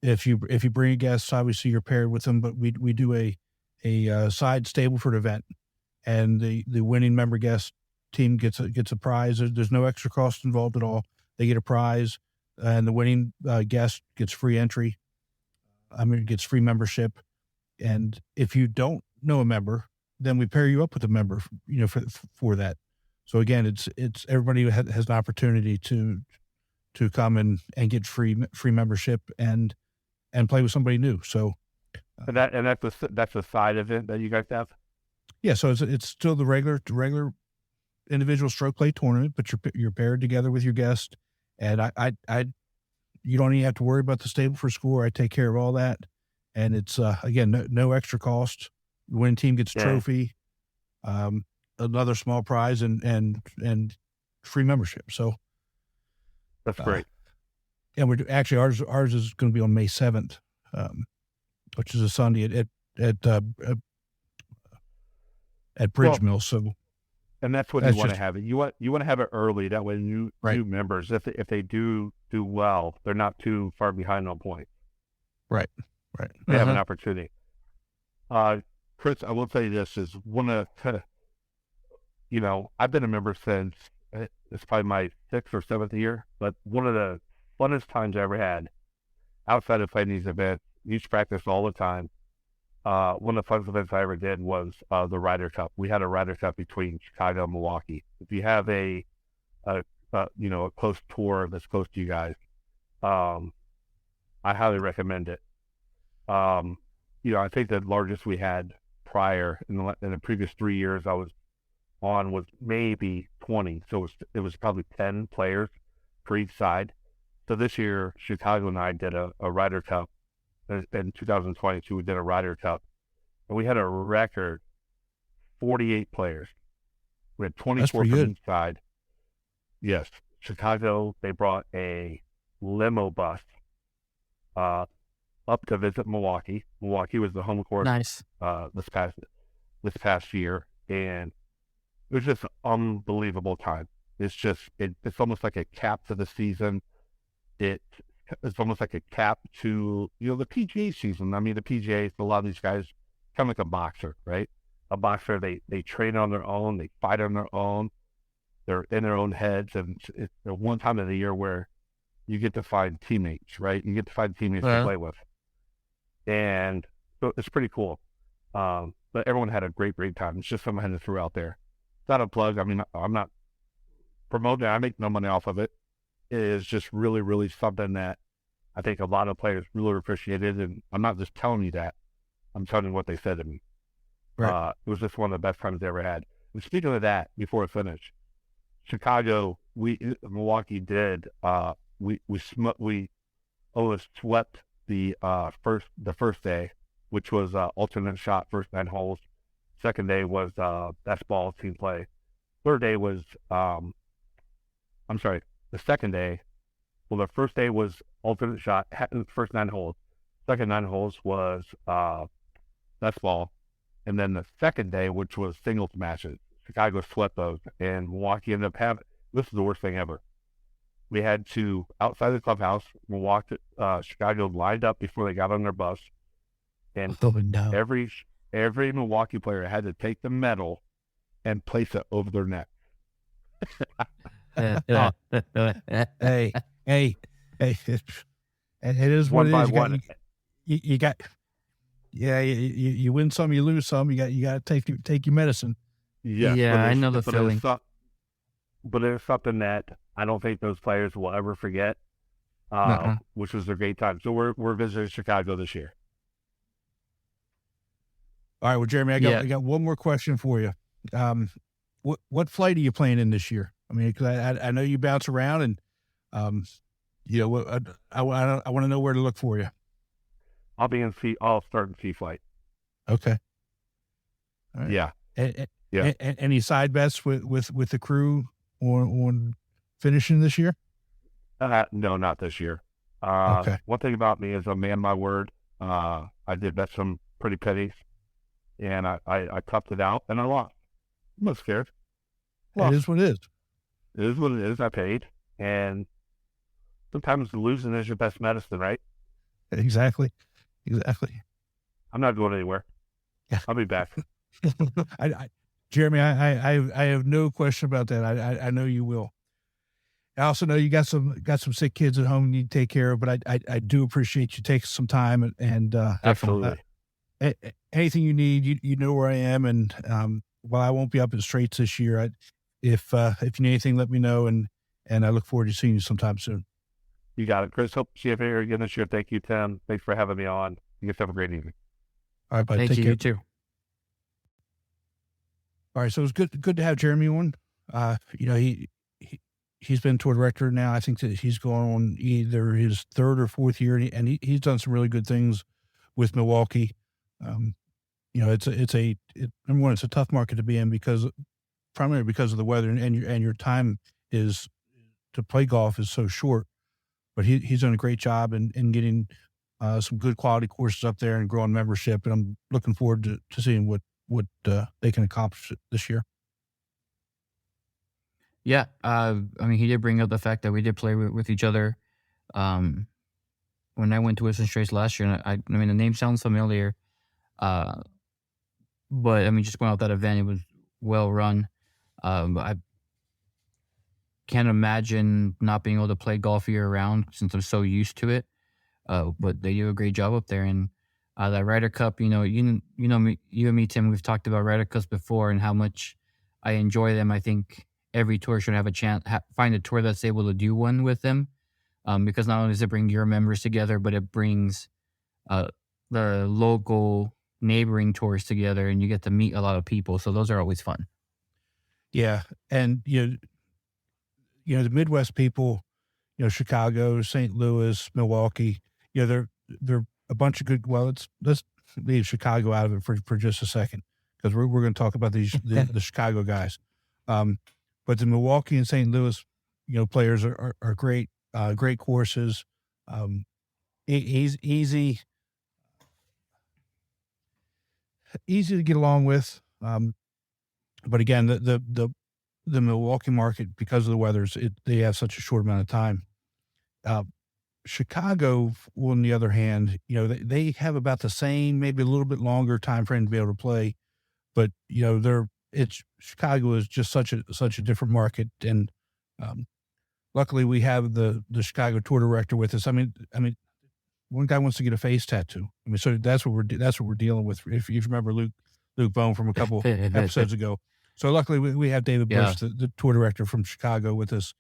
If you bring a guest, obviously you're paired with them, but we do a side Stableford event, and the winning member guest team gets a prize. There's no extra cost involved at all. They get a prize, and the winning guest gets free entry. Gets free membership. And if you don't know a member, then we pair you up with a member, for that. So again, it's everybody has an opportunity to come and get free membership and play with somebody new. So, that's a side event that you guys have. Yeah. So it's still the regular individual stroke play tournament, but you're paired together with your guest, and you don't even have to worry about the Stableford score. I take care of all that. And it's, again, no extra cost. The winning team gets a trophy, another small prize, and free membership. So that's great. And we're actually, ours is going to be on May 7th, which is a Sunday at Bridge Mill. So, and that's what you want to have it. You want to have it early. That way, new members, if they do well, they're not too far behind on points. Right. They have an opportunity. Chris, I will tell you this is I've been a member since it's probably my 6th or 7th year, but one of the funnest times I ever had outside of playing these events, used to practice all the time. One of the funnest events I ever did was the Ryder Cup. We had a Ryder Cup between Chicago and Milwaukee. If you have a close tour that's close to you guys, I highly recommend it. I think the largest we had prior in the previous 3 years I was on was maybe 20. So it was probably 10 players for each side. So this year, Chicago and I did a Ryder Cup. In 2022, we did a Ryder Cup, and we had a record 48 players. We had 24 from each side. Yes, Chicago, they brought a limo bus up to visit Milwaukee. Milwaukee was the home course. Nice. This past year, and it was just an unbelievable time. It's almost like a cap to the season. It it's almost like a cap to, the PGA season. I mean, the PGA, a lot of these guys kind of like a boxer, right? A boxer, they train on their own, they fight on their own, they're in their own heads, and it's the one time of the year where you get to find teammates, right? You get to find teammates to play with, and so it's pretty cool. But everyone had a great time. It's just something I had to throw out there. It's not a plug. I mean, I'm not promoting it. I make no money off of it. It is just really something that I think a lot of players really appreciated, and I'm not just telling you that. I'm telling you what they said to me. Right. It was just one of the best times I ever had. And speaking of that, before I finish, Chicago, Milwaukee did. We almost swept the first day, which was alternate shot, first 9 holes. Second day was best ball, team play. Third day was the second day. Well, the first day was alternate shot, the first 9 holes. Second 9 holes was best ball. And then the second day, which was singles matches, Chicago swept those. And Milwaukee ended up having, this is the worst thing ever. We had to, outside the clubhouse, Chicago lined up before they got on their bus. And every Milwaukee player had to take the medal and place it over their neck. Hey, it is what One it by is. one. You got, you win some, you lose some. You got to take your medicine. Yes, yeah, I know the feeling. But it's something that I don't think those players will ever forget, which was a great time. So we're visiting Chicago this year. All right, well, Jeremy, I got one more question for you. What flight are you playing in this year? I mean, because I know you bounce around, and I want to know where to look for you. I'll start in C flight. Okay. All right. Yeah. Any side bets with the crew on finishing this year? No, not this year. Okay. One thing about me is I man my word. I did bet some pretty pennies, and I toughed it out, and I lost. I'm not scared. It is what it is. It is what it is. I paid, and sometimes losing is your best medicine, right? Exactly. I'm not going anywhere. Yeah. I'll be back. Jeremy, I have no question about that. I know you will. I also know you got some sick kids at home you need to take care of, but I do appreciate you taking some time and Absolutely. Anything you need, you know where I am. And while I won't be up in Straits this year, if you need anything, let me know, and I look forward to seeing you sometime soon. You got it, Chris. Hope to see you here again this year. Thank you, Tim. Thanks for having me on. You guys have a great evening. All right, buddy. Thank you. Care. You too. All right, so it's good to have Jeremy on. He's been tour director now. I think that he's going on either his 3rd or 4th year, and he's done some really good things with Milwaukee. It's number one, it's a tough market to be in primarily because of the weather, and your time is to play golf is so short. But he's done a great job in getting some good quality courses up there and growing membership, and I'm looking forward to seeing what they can accomplish this year. Yeah, I mean, he did bring up the fact that we did play with each other when I went to Whistling Straits last year. And I mean, the name sounds familiar, but I mean, just going out that event, it was well run. I can't imagine not being able to play golf year round since I'm so used to it. But they do a great job up there, and that Ryder Cup. You and me, Tim. We've talked about Ryder Cups before and how much I enjoy them. I think every tour should have a chance, find a tour that's able to do one with them, because not only does it bring your members together, but it brings the local neighboring tours together, and you get to meet a lot of people. So those are always fun. Yeah, and the Midwest people, Chicago, St. Louis, Milwaukee, they're a bunch of good. Well, let's leave Chicago out of it for just a second, because we're going to talk about the Chicago guys. But the Milwaukee and St. Louis, players are great, great courses, easy to get along with. But again, the Milwaukee market, because of the weather, they have such a short amount of time. Chicago, on the other hand, they have about the same, maybe a little bit longer time frame to be able to play, but Chicago is just such a different market, and luckily we have the Chicago tour director with us. I mean, one guy wants to get a face tattoo. I mean, so that's what we're dealing with. If you remember Luke Bone from a couple episodes ago. So luckily we have David Bush, the tour director from Chicago, with us.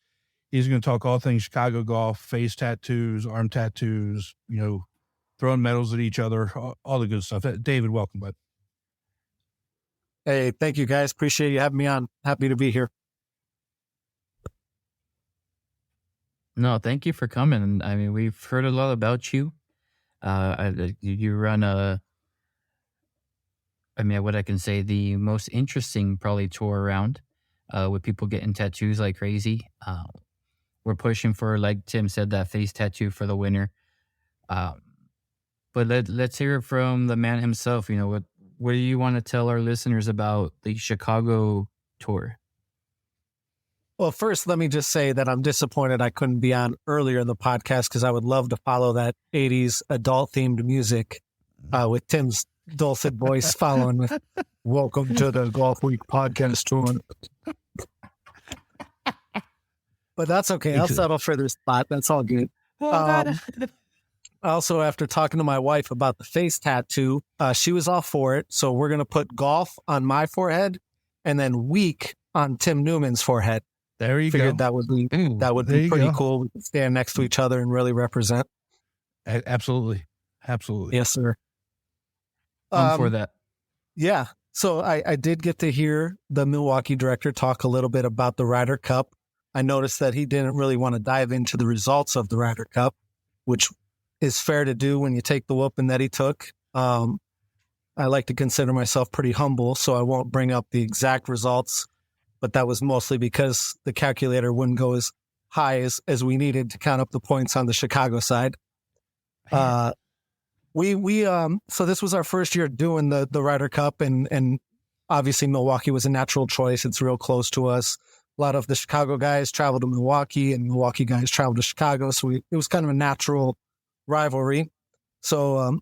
He's going to talk all things Chicago golf, face tattoos, arm tattoos, throwing medals at each other, all the good stuff. David, welcome, bud. Hey, thank you guys. Appreciate you having me on. Happy to be here. No, thank you for coming. I mean, we've heard a lot about you. You run what I can say, the most interesting probably tour around, with people getting tattoos like crazy. We're pushing for, like Tim said, that face tattoo for the winner. But let's hear it from the man himself. What do you want to tell our listeners about the Chicago tour? Well, first, let me just say that I'm disappointed I couldn't be on earlier in the podcast, because I would love to follow that 80s adult-themed music with Tim's dulcet voice following with, "Welcome to the Golf Week podcast tour." But that's okay. I'll settle for this spot. That's all good. Also, after talking to my wife about the face tattoo, she was all for it. So we're going to put golf on my forehead and then week on Tim Newman's forehead. There you Figured go. that would be pretty cool. We could stand next to each other and really represent. Absolutely. Yes, sir. I'm for that. Yeah. So I did get to hear the Milwaukee director talk a little bit about the Ryder Cup. I noticed that he didn't really want to dive into the results of the Ryder Cup, which is fair to do when you take the whooping that he took. I like to consider myself pretty humble, so I won't bring up the exact results, but that was mostly because the calculator wouldn't go as high as we needed to count up the points on the Chicago side. So this was our first year doing the Ryder Cup, and obviously Milwaukee was a natural choice. It's real close to us. A lot of the Chicago guys traveled to Milwaukee, and Milwaukee guys traveled to Chicago. So it was kind of a natural rivalry. So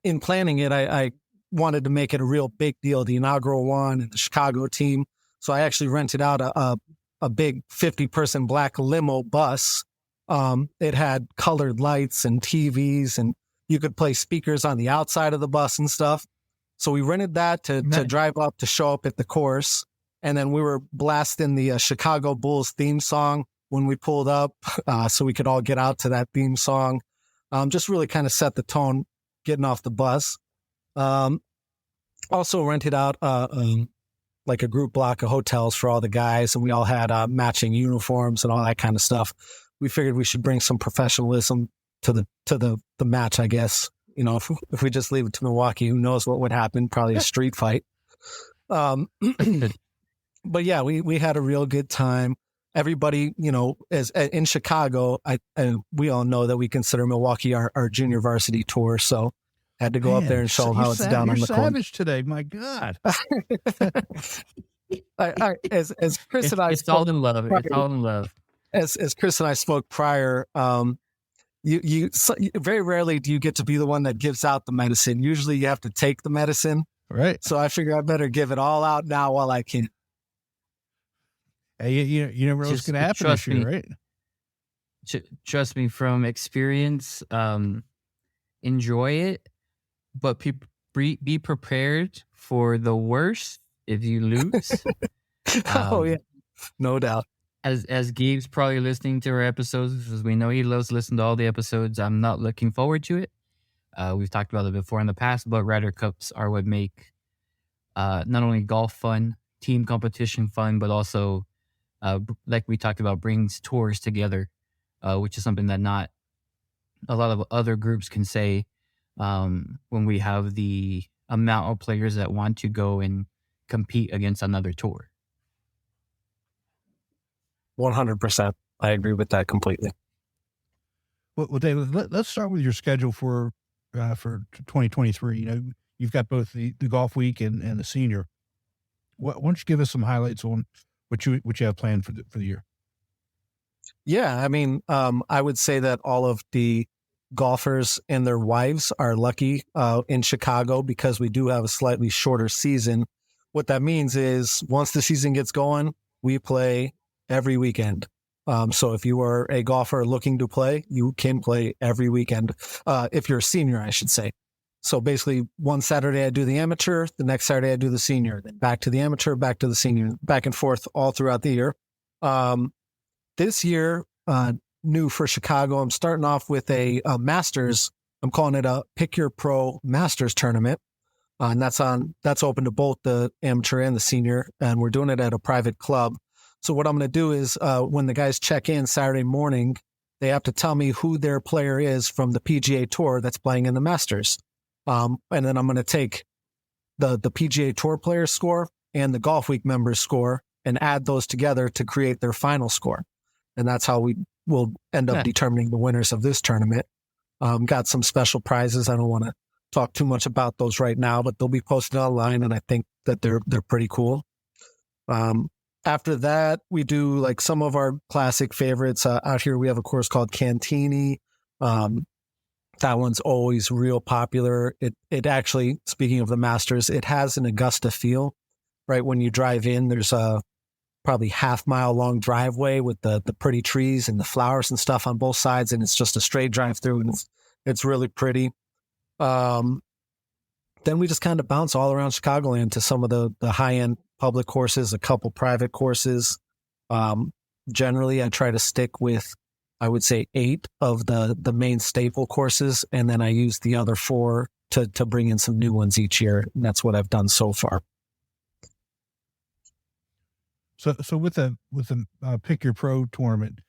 in planning it, I wanted to make it a real big deal, the inaugural one and the Chicago team. So I actually rented out a big 50-person black limo bus. It had colored lights and TVs, and you could play speakers on the outside of the bus and stuff. So we rented that to drive up, to show up at the course. And then we were blasting the Chicago Bulls theme song when we pulled up, so we could all get out to that theme song. Just really kind of set the tone getting off the bus. Also rented out like a group block of hotels for all the guys, and we all had matching uniforms and all that kind of stuff. We figured we should bring some professionalism to the match, I guess. If we just leave it to Milwaukee, who knows what would happen? Probably a street fight. But yeah, we had a real good time. Everybody, as in Chicago, we all know that we consider Milwaukee our junior varsity tour. So had to go up there and show them how it's down on the court. Savage today, my God. As Chris and I, it's all in love. It's all in love. As Chris and I spoke prior, you very rarely do you get to be the one that gives out the medicine. Usually, you have to take the medicine. Right. So I figure I better give it all out now while I can. Hey, you never know what's going to happen this year, right? Trust me, from experience, enjoy it, but be prepared for the worst if you lose. Oh, yeah. No doubt. As Gabe's probably listening to our episodes, because we know he loves listening to all the episodes, I'm not looking forward to it. We've talked about it before in the past, but Ryder Cups are what make not only golf fun, team competition fun, but also, like we talked about, brings tours together, which is something that not a lot of other groups can say when we have the amount of players that want to go and compete against another tour. 100%. I agree with that completely. Well, David, let's start with your schedule for 2023. You've got both the golf week and the senior. Why don't you give us some highlights on what you have planned for the year? Yeah, I mean, I would say that all of the golfers and their wives are lucky in Chicago because we do have a slightly shorter season. What that means is once the season gets going, we play every weekend. So if you are a golfer looking to play, you can play every weekend. If you're a senior, I should say. So basically, one Saturday I do the amateur, the next Saturday I do the senior, then back to the amateur, back to the senior, back and forth all throughout the year. This year, new for Chicago, I'm starting off with a Masters. I'm calling it a Pick Your Pro Masters tournament. And that's open to both the amateur and the senior. And we're doing it at a private club. So what I'm going to do is when the guys check in Saturday morning, they have to tell me who their player is from the PGA Tour that's playing in the Masters. And then I'm going to take the PGA Tour player score and the Golf Week members score and add those together to create their final score. And that's how we will end up determining the winners of this tournament. Got some special prizes. I don't want to talk too much about those right now, but they'll be posted online, and I think that they're pretty cool. After that, we do like some of our classic favorites. Out here, we have a course called Cantini. That one's always real popular. It actually, speaking of the Masters, it has an Augusta feel, right? When you drive in, there's a probably half-mile long driveway with the pretty trees and the flowers and stuff on both sides, and it's just a straight drive through, and it's really pretty. Then we just kind of bounce all around Chicagoland to some of the high-end public courses, a couple private courses. Generally, I try to stick with, I would say, 8 of the main staple courses, and then I use the other 4 to bring in some new ones each year, and that's what I've done so far. So with the Pick Your Pro tournament,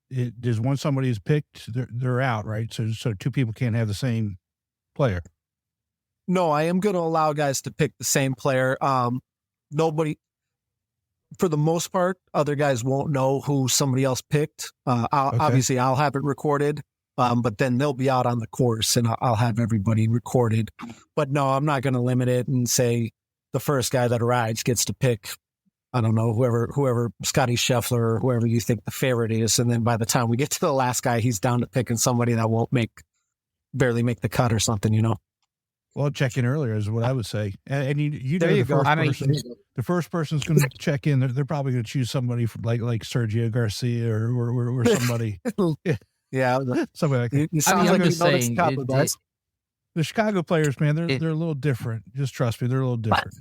there's one somebody is picked, they're out, right? So 2 people can't have the same player. No, I am going to allow guys to pick the same player. Nobody, for the most part, other guys won't know who somebody else picked. Obviously, I'll have it recorded, but then they'll be out on the course, and I'll have everybody recorded. But no, I'm not going to limit it and say the first guy that arrives gets to pick, I don't know, whoever Scotty Scheffler or whoever you think the favorite is. And then by the time we get to the last guy, he's down to picking somebody that won't barely make the cut or something, you know? Well, check in earlier is what I would say. And you know, the first person's going to check in. They're probably going to choose somebody from like Sergio Garcia or somebody. Yeah. Somebody like that. You sound like you know the Chicago guys. The Chicago players, man, they're a little different. Just trust me, they're a little different.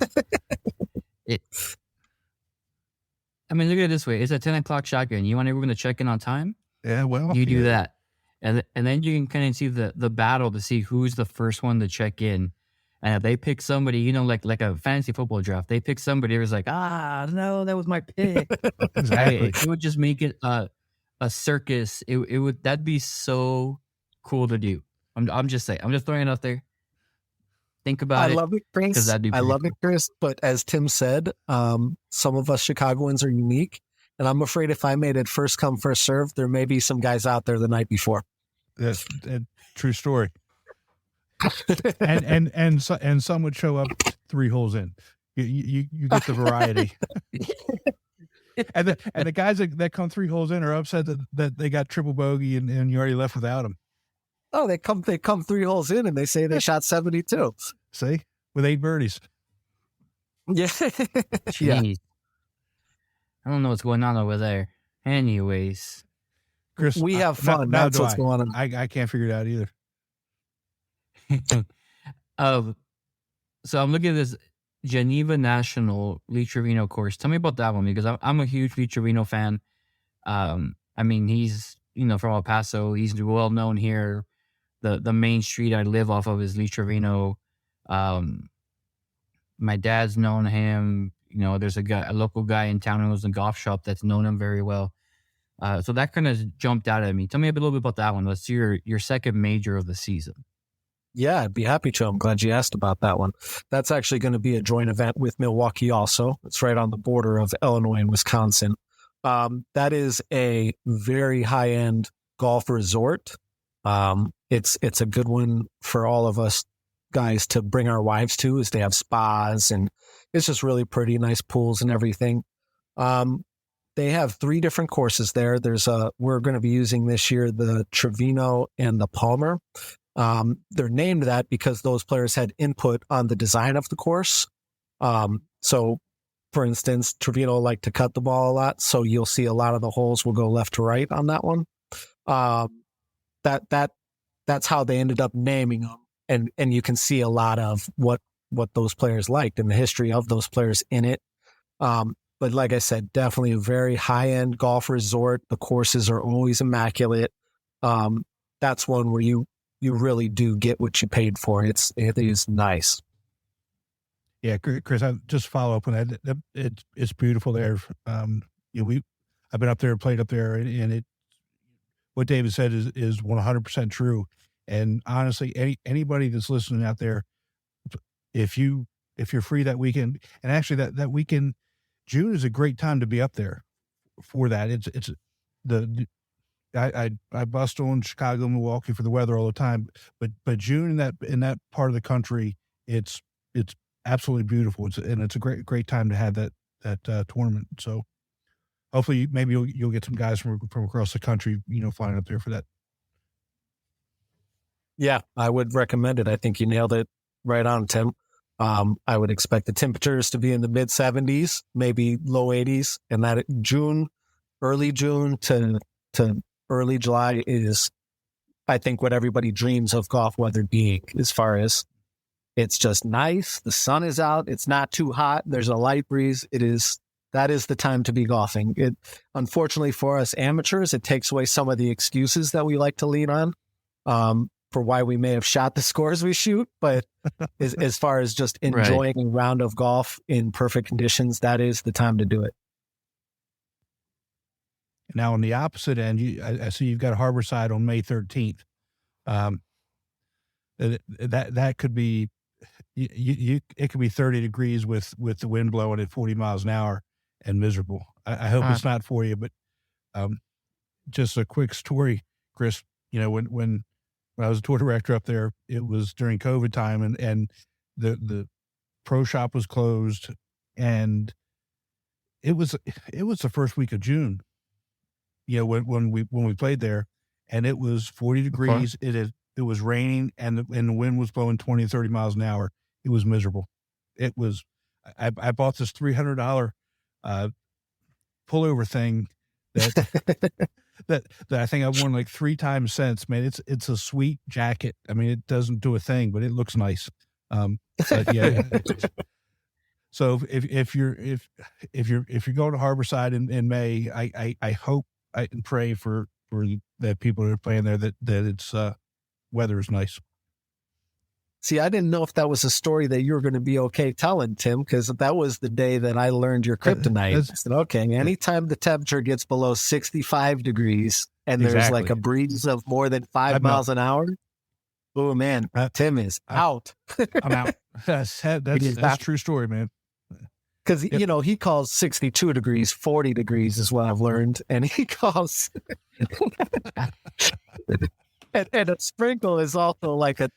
I mean, look at it this way. It's a 10 o'clock shotgun. You want everyone to check in on time? Yeah, well. You do that. And then you can kind of see the battle to see who's the first one to check in. And if they pick somebody, you know, like a fantasy football draft, they pick somebody who's like, no, that was my pick. Exactly. It would just make it a circus. That'd be so cool to do. I'm just saying. I'm just throwing it out there. Think about it. I love it, Chris. I love it, Chris. But as Tim said, some of us Chicagoans are unique. And I'm afraid if I made it first come, first serve, there may be some guys out there the night before. That's a true story. and some would show up 3 holes in. You get the variety. and the guys that come 3 holes in are upset that they got triple bogey and you already left without them. Oh, they come 3 holes in and they say they shot 72. See, with 8 birdies. Yeah. Jeez. I don't know what's going on over there. Anyways, Chris, we have fun. That's what's going on. I can't figure it out either. So I'm looking at this Geneva National Lee Trevino course. Tell me about that one, because I'm a huge Lee Trevino fan. I mean, he's, you know, from El Paso. He's well known here. The main street I live off of is Lee Trevino. My dad's known him. You know, there's a local guy in town who owns a golf shop that's known him very well. So that kind of jumped out at me. Tell me a little bit about that one. Let's see your second major of the season. Yeah, I'd be happy to. I'm glad you asked about that one. That's actually going to be a joint event with Milwaukee also. It's right on the border of Illinois and Wisconsin. That is a very high-end golf resort. It's a good one for all of us guys to bring our wives to, as they have spas and it's just really pretty, nice pools and everything. They have 3 different courses there. We're going to be using this year the Trevino and the Palmer. They're named that because those players had input on the design of the course. So, for instance, Trevino liked to cut the ball a lot, so you'll see a lot of the holes will go left to right on that one. That's how they ended up naming them, and you can see a lot of what those players liked and the history of those players in it. But like I said, definitely a very high end golf resort. The courses are always immaculate. That's one where you really do get what you paid for. It is nice. Yeah, Chris, I just follow up on that. It's beautiful there. I've been up there, played up there, and what David said is 100% true. And honestly, anybody that's listening out there, if you're free that weekend, and actually that weekend, June is a great time to be up there for that. I bust on Chicago, Milwaukee for the weather all the time, but June in that part of the country, it's absolutely beautiful. It's a great time to have that tournament. So hopefully maybe you'll get some guys from across the country, flying up there for that. Yeah, I would recommend it. I think you nailed it right on, Tim. I would expect the temperatures to be in the mid 70s, maybe low 80s, and that early June to early July is, I think, what everybody dreams of golf weather being, as far as it's just nice. The sun is out. It's not too hot. There's a light breeze. That is the time to be golfing. Unfortunately for us amateurs, it takes away some of the excuses that we like to lean on, for why we may have shot the scores we shoot. But as far as just enjoying a round of golf in perfect conditions, that is the time to do it. Now, on the opposite end, I see you've got Harborside on May 13th. That could be, it could be 30 degrees with the wind blowing at 40 miles an hour and miserable. I hope it's not for you, but just a quick story, Chris. When I was a tour director up there, it was during COVID time, and the pro shop was closed, and it was the first week of June. When we played there, and it was 40 degrees. It was raining, and the wind was blowing 20, 30 miles an hour. It was miserable. It was. I bought this $300 pullover thing that I think I've worn like 3 times since. Man, it's a sweet jacket. I mean, it doesn't do a thing, but it looks nice. But yeah. So if you're going to Harborside in May, I hope and pray for that people that are playing there that it's weather is nice. See, I didn't know if that was a story that you were going to be okay telling, Tim, because that was the day that I learned your kryptonite. I said, okay, anytime the temperature gets below 65 degrees and there's like a breeze of more than 5 miles an hour, oh man, Tim is out. I'm out. That's a true story, man. Because, he calls 62 degrees, 40 degrees is what I've learned. And he calls... and a sprinkle is also like a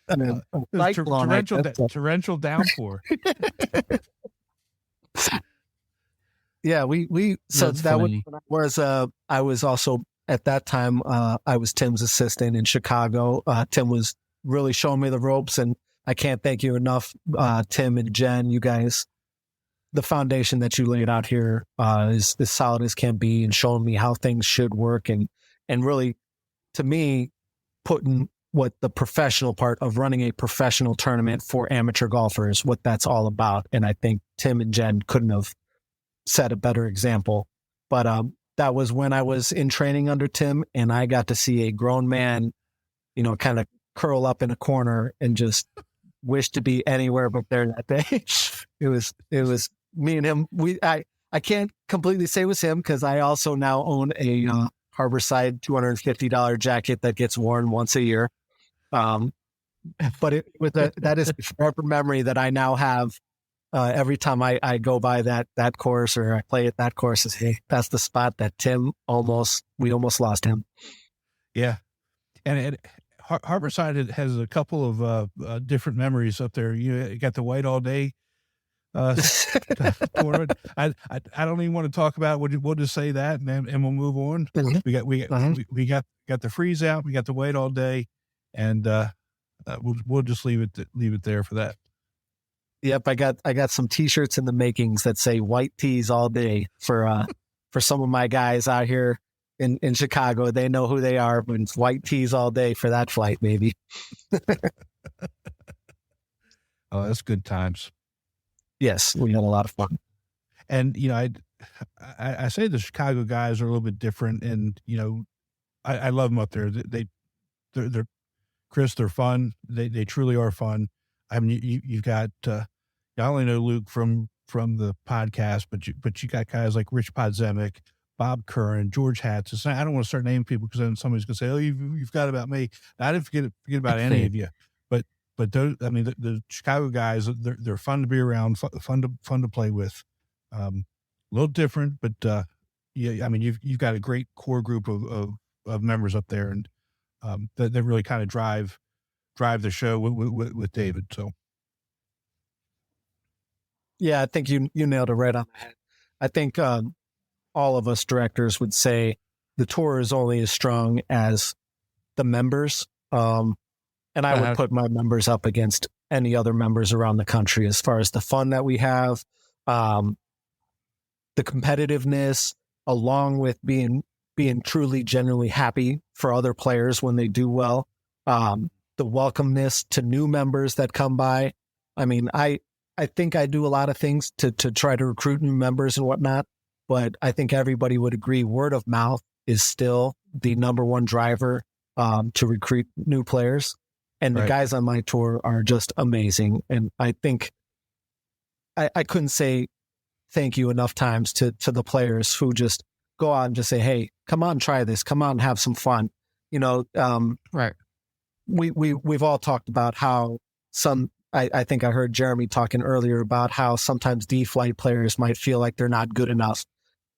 torrential downpour. Yeah, so That's that funny. was I was also at that time, I was Tim's assistant in Chicago. Tim was really showing me the ropes, and I can't thank you enough, Tim and Jen, you guys. The foundation that you laid out here is as solid as can be, and showing me how things should work, and really, to me, putting what the professional part of running a professional tournament for amateur golfers, what that's all about. And I think Tim and Jen couldn't have set a better example. But that was when I was in training under Tim, and I got to see a grown man, kind of curl up in a corner and just wish to be anywhere but there that day. It was me and him. I can't completely say it was him, because I also now own a Harborside $250 jacket that gets worn once a year. But that is a forever memory that I now have. Every time I go by that course, or I play at that course, is, hey, that's the spot that we almost lost him. Yeah. And Harborside has a couple of different memories up there. You got the White All Day tournament. I don't even want to talk about it. We'll just say that, and we'll move on. We got the freeze out. We got to wait all day, and we'll just leave it there for that. Yep, I got some T-shirts in the makings that say "white tees all day" for some of my guys out here in Chicago. They know who they are, but it's white tees all day for that flight, baby. Oh, that's good times. Yes, we had a lot of fun. And I say the Chicago guys are a little bit different, and I love them up there. They're Chris. They're fun. They truly are fun. I mean, you've got I only know Luke from the podcast, but you got guys like Rich Podzemic, Bob Curran, George Hatz. I don't want to start naming people because then somebody's going to say, "Oh, you've got about me." I didn't forget about any of you, but those, I mean, the Chicago guys, they're fun to be around, fun to play with. A little different, but yeah, I mean, you've got a great core group of members up there, and that really kind of drive the show with David. So, yeah, I think you nailed it right on the head. I think all of us directors would say the tour is only as strong as the members. And I would put my members up against any other members around the country as far as the fun that we have, the competitiveness, along with being truly, genuinely happy for other players when they do well, the welcomeness to new members that come by. I mean, I think I do a lot of things to try to recruit new members and whatnot, but I think everybody would agree word of mouth is still the number one driver to recruit new players. And the guys on my tour are just amazing. And I think I couldn't say thank you enough times to the players who just go out and just say, "Hey, come on, try this. Come on, have some fun." Right. We've all talked about how I think I heard Jeremy talking earlier about how sometimes D-flight players might feel like they're not good enough.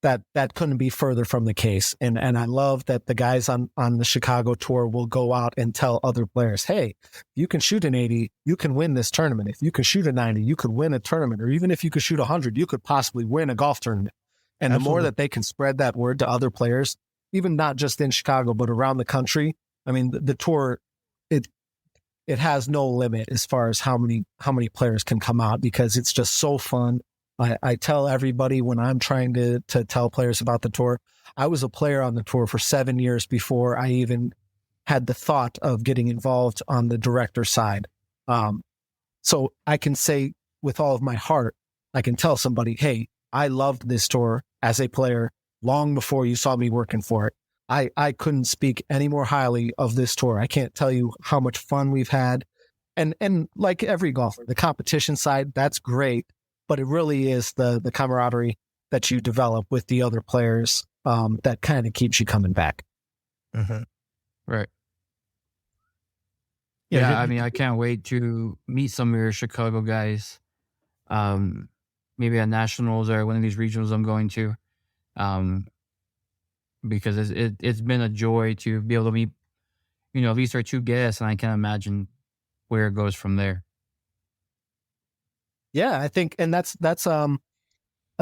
That couldn't be further from the case. And I love that the guys on the Chicago tour will go out and tell other players, "Hey, you can shoot an 80, you can win this tournament. If you can shoot a 90, you could win a tournament. Or even if you could shoot 100, you could possibly win a golf tournament." And the more that they can spread that word to other players, even not just in Chicago, but around the country, I mean, the tour, it has no limit as far as how many players can come out, because it's just so fun. I tell everybody when I'm trying to tell players about the tour, I was a player on the tour for 7 years before I even had the thought of getting involved on the director side. So I can say with all of my heart, I can tell somebody, "Hey, I loved this tour as a player long before you saw me working for it." I couldn't speak any more highly of this tour. I can't tell you how much fun we've had. And like every golfer, the competition side, that's great. But it really is the camaraderie that you develop with the other players that kind of keeps you coming back. Uh-huh. Right. Yeah, I mean, I can't wait to meet some of your Chicago guys. Maybe at Nationals or one of these regionals I'm going to. Because it's been a joy to be able to meet, at least our two guests, and I can't imagine where it goes from there. Yeah, I think, and that's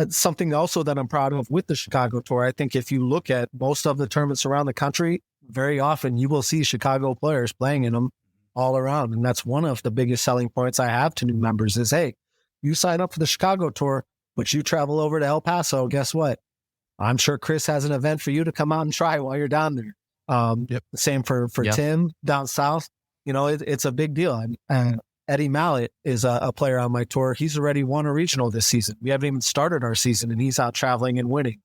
something also that I'm proud of with the Chicago tour. I think if you look at most of the tournaments around the country, very often you will see Chicago players playing in them all around. And that's one of the biggest selling points I have to new members is, hey, you sign up for the Chicago tour, but you travel over to El Paso. Guess what? I'm sure Chris has an event for you to come out and try while you're down there. Same for Tim down south. It's a big deal. And Eddie Mallet is a player on my tour. He's already won a regional this season. We haven't even started our season, and he's out traveling and winning.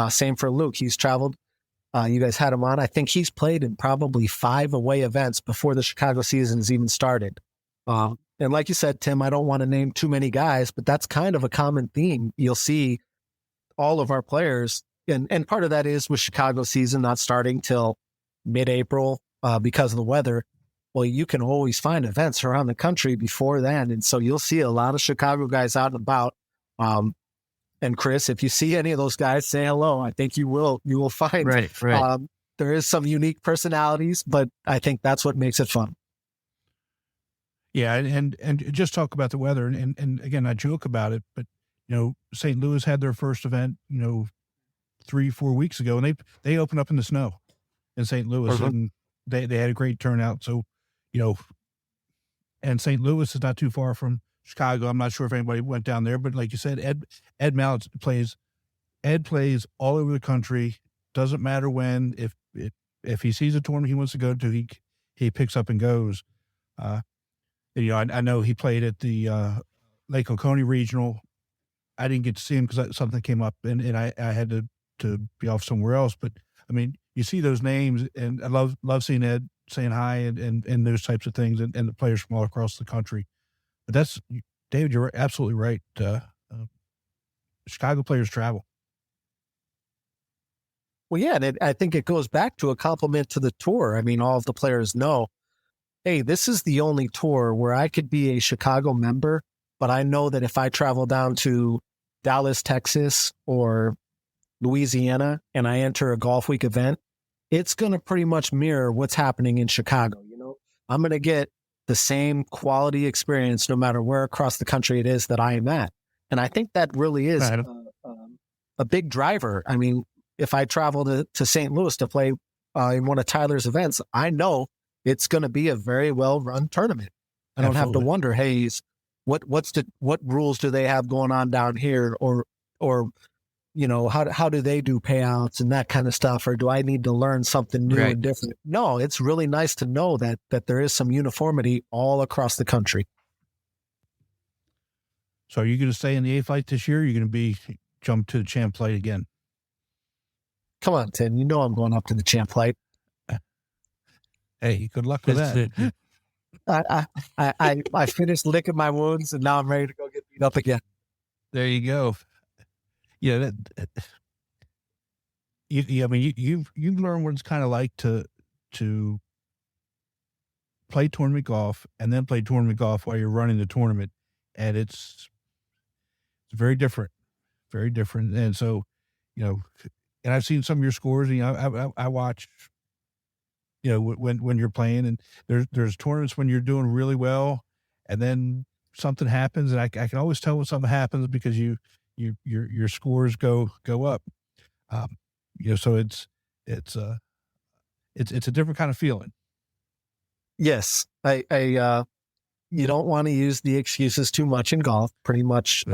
Same for Luke. He's traveled. You guys had him on. I think he's played in probably 5 away events before the Chicago season has even started. And like you said, Tim, I don't want to name too many guys, but that's kind of a common theme. You'll see all of our players, and part of that is with Chicago season not starting till mid-April because of the weather. Well, you can always find events around the country before then. And so you'll see a lot of Chicago guys out and about. And Chris, if you see any of those guys, say hello. I think you will find right. There is some unique personalities, but I think that's what makes it fun. Yeah, and just talk about the weather, and again, I joke about it, but St. Louis had their first event, 3-4 weeks ago, and they opened up in the snow in St. Louis, and they had a great turnout. So, and St. Louis is not too far from Chicago. I'm not sure if anybody went down there, but like you said, Ed Mallett plays all over the country. Doesn't matter when. If he sees a tournament he wants to go to, he picks up and goes. I know he played at the Lake Oconee Regional. I didn't get to see him because something came up, and I had to be off somewhere else. But I mean, you see those names, and I love seeing Ed saying hi and those types of things, and the players from all across the country. But that's, David, you're absolutely right. Chicago players travel. Well, yeah, and I think it goes back to a compliment to the tour. I mean, all of the players know, hey, this is the only tour where I could be a Chicago member, but I know that if I travel down to Dallas, Texas, or Louisiana, and I enter a golf week event, it's going to pretty much mirror what's happening in Chicago. I'm going to get the same quality experience no matter where across the country it is that I am at. And I think that really is a big driver. I mean, if I travel to St. Louis to play in one of Tyler's events, I know it's going to be a very well-run tournament. I don't have to wonder, hey, what rules do they have going on down here, or how do they do payouts and that kind of stuff, or do I need to learn something new and different? No, it's really nice to know that there is some uniformity all across the country. So are you going to stay in the A-Flight this year, or are you going to be jump to the Champ Flight again? Come on, Tim. You know I'm going up to the Champ Flight. Hey, good luck with that. I finished licking my wounds, and now I'm ready to go get beat up again. There you go. Yeah, you've learned what it's kind of like to play tournament golf and then play tournament golf while you're running the tournament, and it's very different, very different. And so, and I've seen some of your scores. I watch, when you're playing, and there's tournaments when you're doing really well, and then something happens, and I can always tell when something happens because your scores go up. So it's a different kind of feeling. Yes, you don't want to use the excuses too much in golf. Pretty much,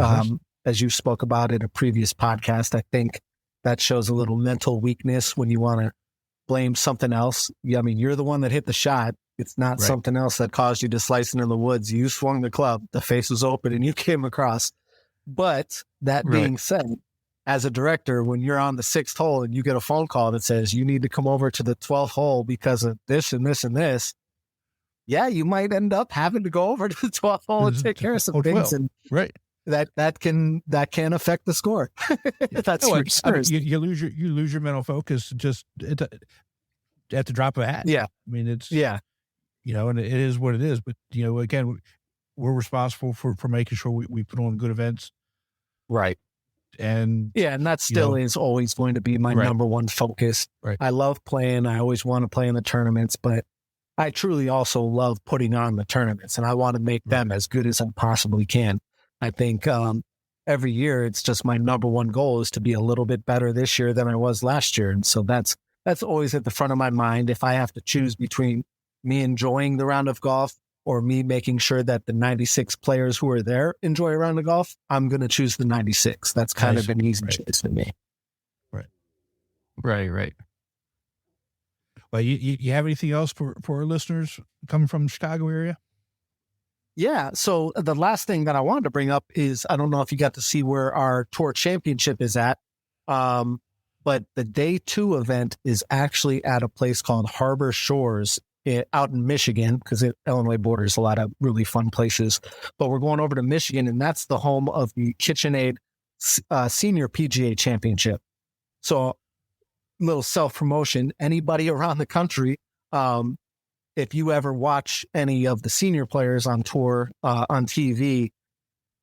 as you spoke about in a previous podcast, I think that shows a little mental weakness when you want to blame something else. I mean, you're the one that hit the shot. It's not something else that caused you to slice into the woods. You swung the club, the face was open, and you came across. But that being said, as a director, when you're on the 6th hole and you get a phone call that says you need to come over to the 12th hole because of this and this and this, yeah, you might end up having to go over to the 12th hole and take care of some things. And that can affect the score. That's for sure. You lose your mental focus just at the drop of a hat. Yeah. I mean, it's, and it is what it is. But, again, we're responsible for making sure we put on good events. Right. And that still is always going to be my number one focus. Right. I love playing. I always want to play in the tournaments, but I truly also love putting on the tournaments, and I want to make them as good as I possibly can. I think every year it's just my number one goal is to be a little bit better this year than I was last year. And so that's always at the front of my mind. If I have to choose between me enjoying the round of golf or me making sure that the 96 players who are there enjoy a round of golf, I'm going to choose the 96. That's kind of an easy choice for me. Right. Well, you have anything else for our listeners coming from the Chicago area? Yeah. So the last thing that I wanted to bring up is, I don't know if you got to see where our tour championship is at. But the day 2 event is actually at a place called Harbor Shores out in Michigan, because Illinois borders a lot of really fun places. But we're going over to Michigan, and that's the home of the KitchenAid Senior PGA Championship. So little self-promotion, anybody around the country, if you ever watch any of the senior players on tour on TV,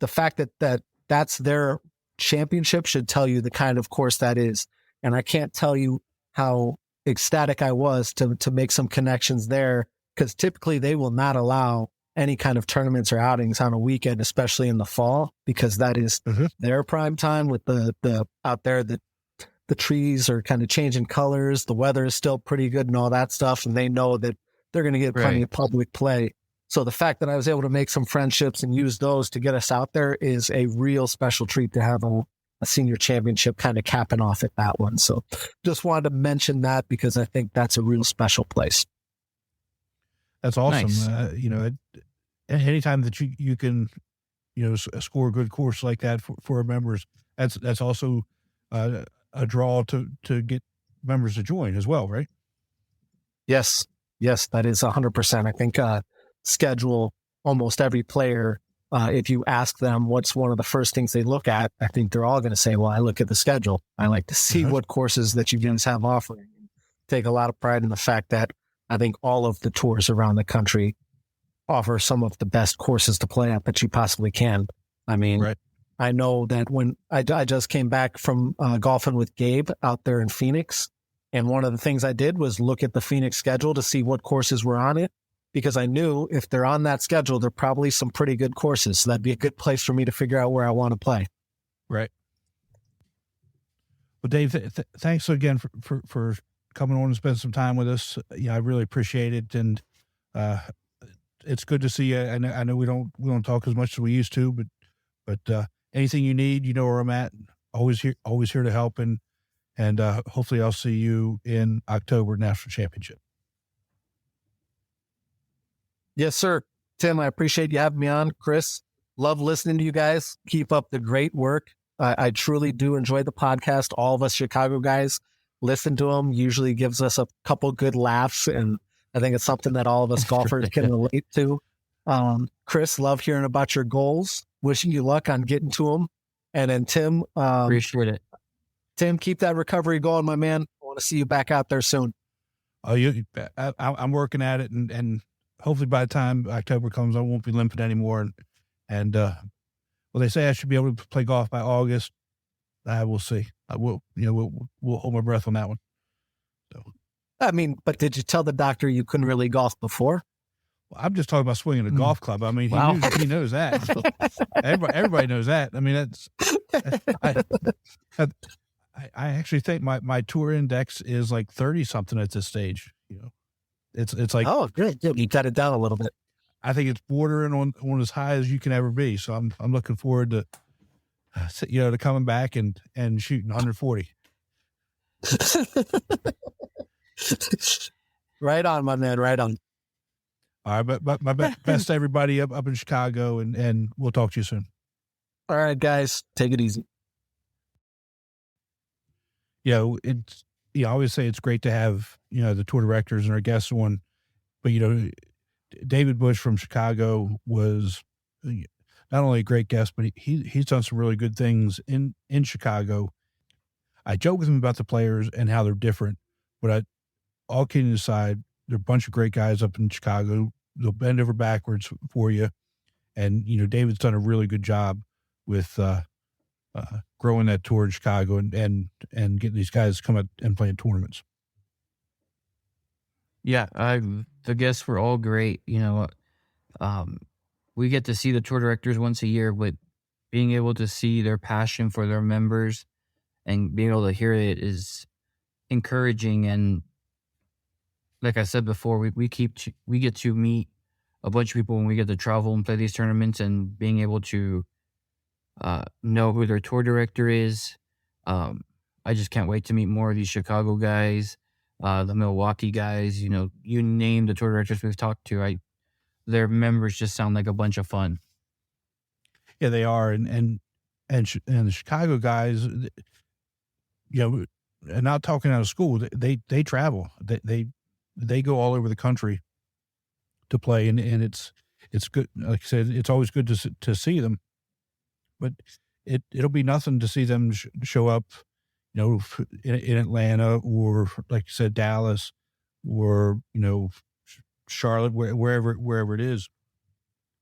the fact that that's their championship should tell you the kind of course that is. And I can't tell you how ecstatic I was to make some connections there, because typically they will not allow any kind of tournaments or outings on a weekend, especially in the fall, because that is their prime time with the out there, the trees are kind of changing colors. The weather is still pretty good and all that stuff. And they know that they're going to get plenty of public play. So the fact that I was able to make some friendships and use those to get us out there is a real special treat to have a senior championship kind of capping off at that one. So just wanted to mention that because I think that's a real special place. That's awesome. Nice. Anytime that you can, score a good course like that for our members, that's also a draw to get members to join as well, right? Yes, that is 100%. I think schedule almost every player. If you ask them what's one of the first things they look at, I think they're all going to say, well, I look at the schedule. I like to see what courses that you guys have offering. Take a lot of pride in the fact that I think all of the tours around the country offer some of the best courses to play at that you possibly can. I mean, I know that when I just came back from golfing with Gabe out there in Phoenix, and one of the things I did was look at the Phoenix schedule to see what courses were on it, because I knew if they're on that schedule, they're probably some pretty good courses. So that'd be a good place for me to figure out where I want to play. Right. Well, Dave, thanks again for coming on and spend some time with us. I really appreciate it. And it's good to see you. I know we don't talk as much as we used to, but anything you need, you know where I'm at. Always here to help. And hopefully I'll see you in October National Championship. Yes, sir. Tim, I appreciate you having me on. Chris, love listening to you guys. Keep up the great work. I truly do enjoy the podcast. All of us Chicago guys listen to them. Usually gives us a couple good laughs, and I think it's something that all of us golfers can relate to. Chris, love hearing about your goals. Wishing you luck on getting to them. And then Tim, appreciate it. Tim, keep that recovery going, my man. I want to see you back out there soon. Oh, I'm working at it, and hopefully by the time October comes, I won't be limping anymore. And they say I should be able to play golf by August. We'll see. We'll hold my breath on that one. So, I mean, but did you tell the doctor you couldn't really golf before? Well, I'm just talking about swinging a golf club. I mean, wow. he knows that. So everybody knows that. I mean, I actually think my tour index is like 30 something at this stage. It's like, oh, good. You got it down a little bit. I think it's bordering on as high as you can ever be. So I'm looking forward to to coming back and shooting 140. Right on, my man. Right on. All right, but my best to everybody up in Chicago, and we'll talk to you soon. All right, guys, take it easy. I always say it's great to have, the tour directors and our guests on, but, David Bush from Chicago was not only a great guest, but he's done some really good things in Chicago. I joke with him about the players and how they're different, but all kidding aside, they're a bunch of great guys up in Chicago. They'll bend over backwards for you. And, David's done a really good job with, growing that tour in Chicago and getting these guys to come out and play in tournaments. Yeah, the guests were all great. We get to see the tour directors once a year, but being able to see their passion for their members and being able to hear it is encouraging. And like I said before, we get to meet a bunch of people when we get to travel and play these tournaments, and being able to know who their tour director is. I just can't wait to meet more of these Chicago guys, the Milwaukee guys. You name the tour directors we've talked to. Their members just sound like a bunch of fun. Yeah, they are, and the Chicago guys, and not talking out of school, they travel. They go all over the country to play, and it's good. Like I said, it's always good to see them. But it'll be nothing to see them show up, in Atlanta, or like you said, Dallas, or Charlotte, wherever it is.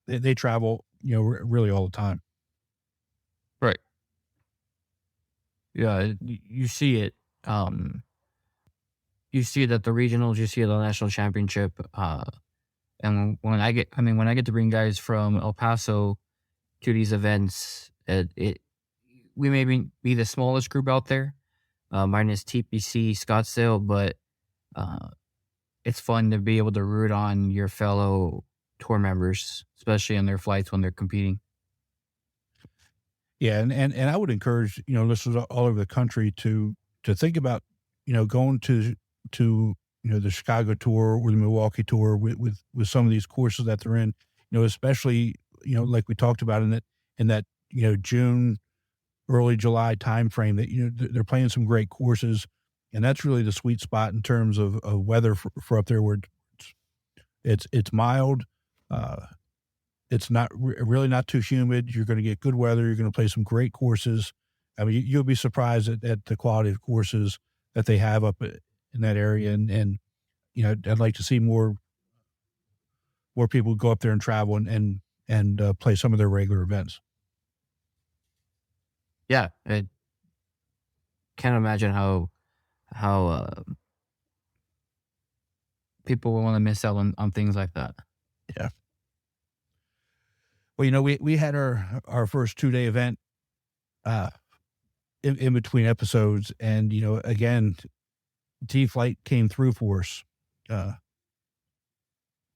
They travel, really all the time. Right. Yeah, you see it. You see it at the regionals. You see it at the national championship. And when I get to bring guys from El Paso to these events, we may be the smallest group out there, minus TPC Scottsdale, but it's fun to be able to root on your fellow tour members, especially on their flights when they're competing. Yeah, and I would encourage, listeners all over the country to think about, going to the Chicago Tour or the Milwaukee Tour with some of these courses that they're in, especially, like we talked about in that June, early July timeframe, that they're playing some great courses, and that's really the sweet spot in terms of weather for up there, where it's mild. It's not really not too humid. You're going to get good weather. You're going to play some great courses. I mean, you'll be surprised at the quality of courses that they have up in that area. And I'd like to see more people go up there and travel and play some of their regular events. Yeah, I can't imagine how people will want to miss out on things like that. Yeah. Well, we had our first 2-day event in between episodes, and again, T-Flight came through for us.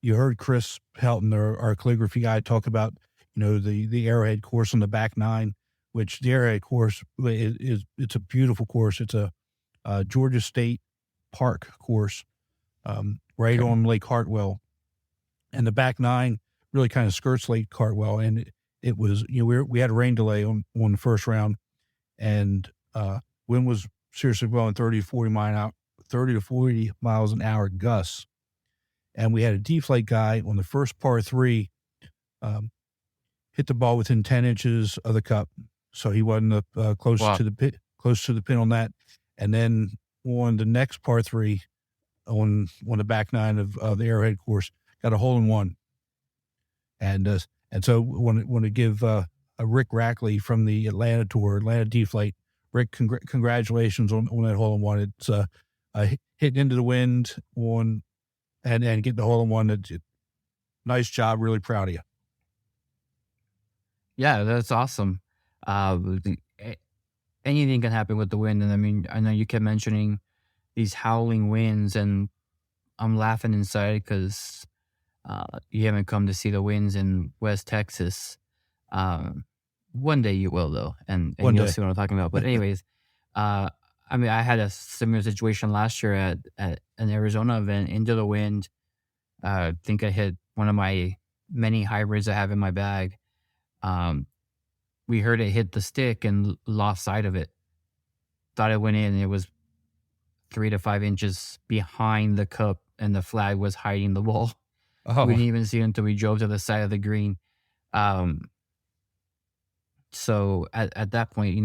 You heard Chris Helton, our calligraphy guy, talk about the Arrowhead course on the back nine, which the Arrowhead course it's a beautiful course. It's a Georgia State Park course, right on Lake Hartwell, and the back nine really kind of skirts Lake Hartwell, and it was we had a rain delay on the first round, and wind was seriously blowing 30 to 40 miles an hour gusts, and we had a D-Flight guy on the first par 3 hit the ball within 10 inches of the cup, so he wasn't close to the pin on that, and then on the next par 3 on the back nine of the Arrowhead course, got a hole in one. And so want to give Rick Rackley from the Atlanta D-Flight. Rick, congratulations on that hole in one. It's hitting into the wind and getting the hole in one. Nice job. Really proud of you. Yeah, that's awesome. Anything can happen with the wind. And I mean, I know you kept mentioning these howling winds, and I'm laughing inside because you haven't come to see the winds in West Texas. One day you will, though, and you'll see what I'm talking about. But anyways, I mean, I had a similar situation last year at an Arizona event, into the wind. I think I hit one of my many hybrids I have in my bag. We heard it hit the stick and lost sight of it. Thought it went in, and it was 3 to 5 inches behind the cup, and the flag was hiding the ball. Oh. We didn't even see it until we drove to the side of the green. So at that point,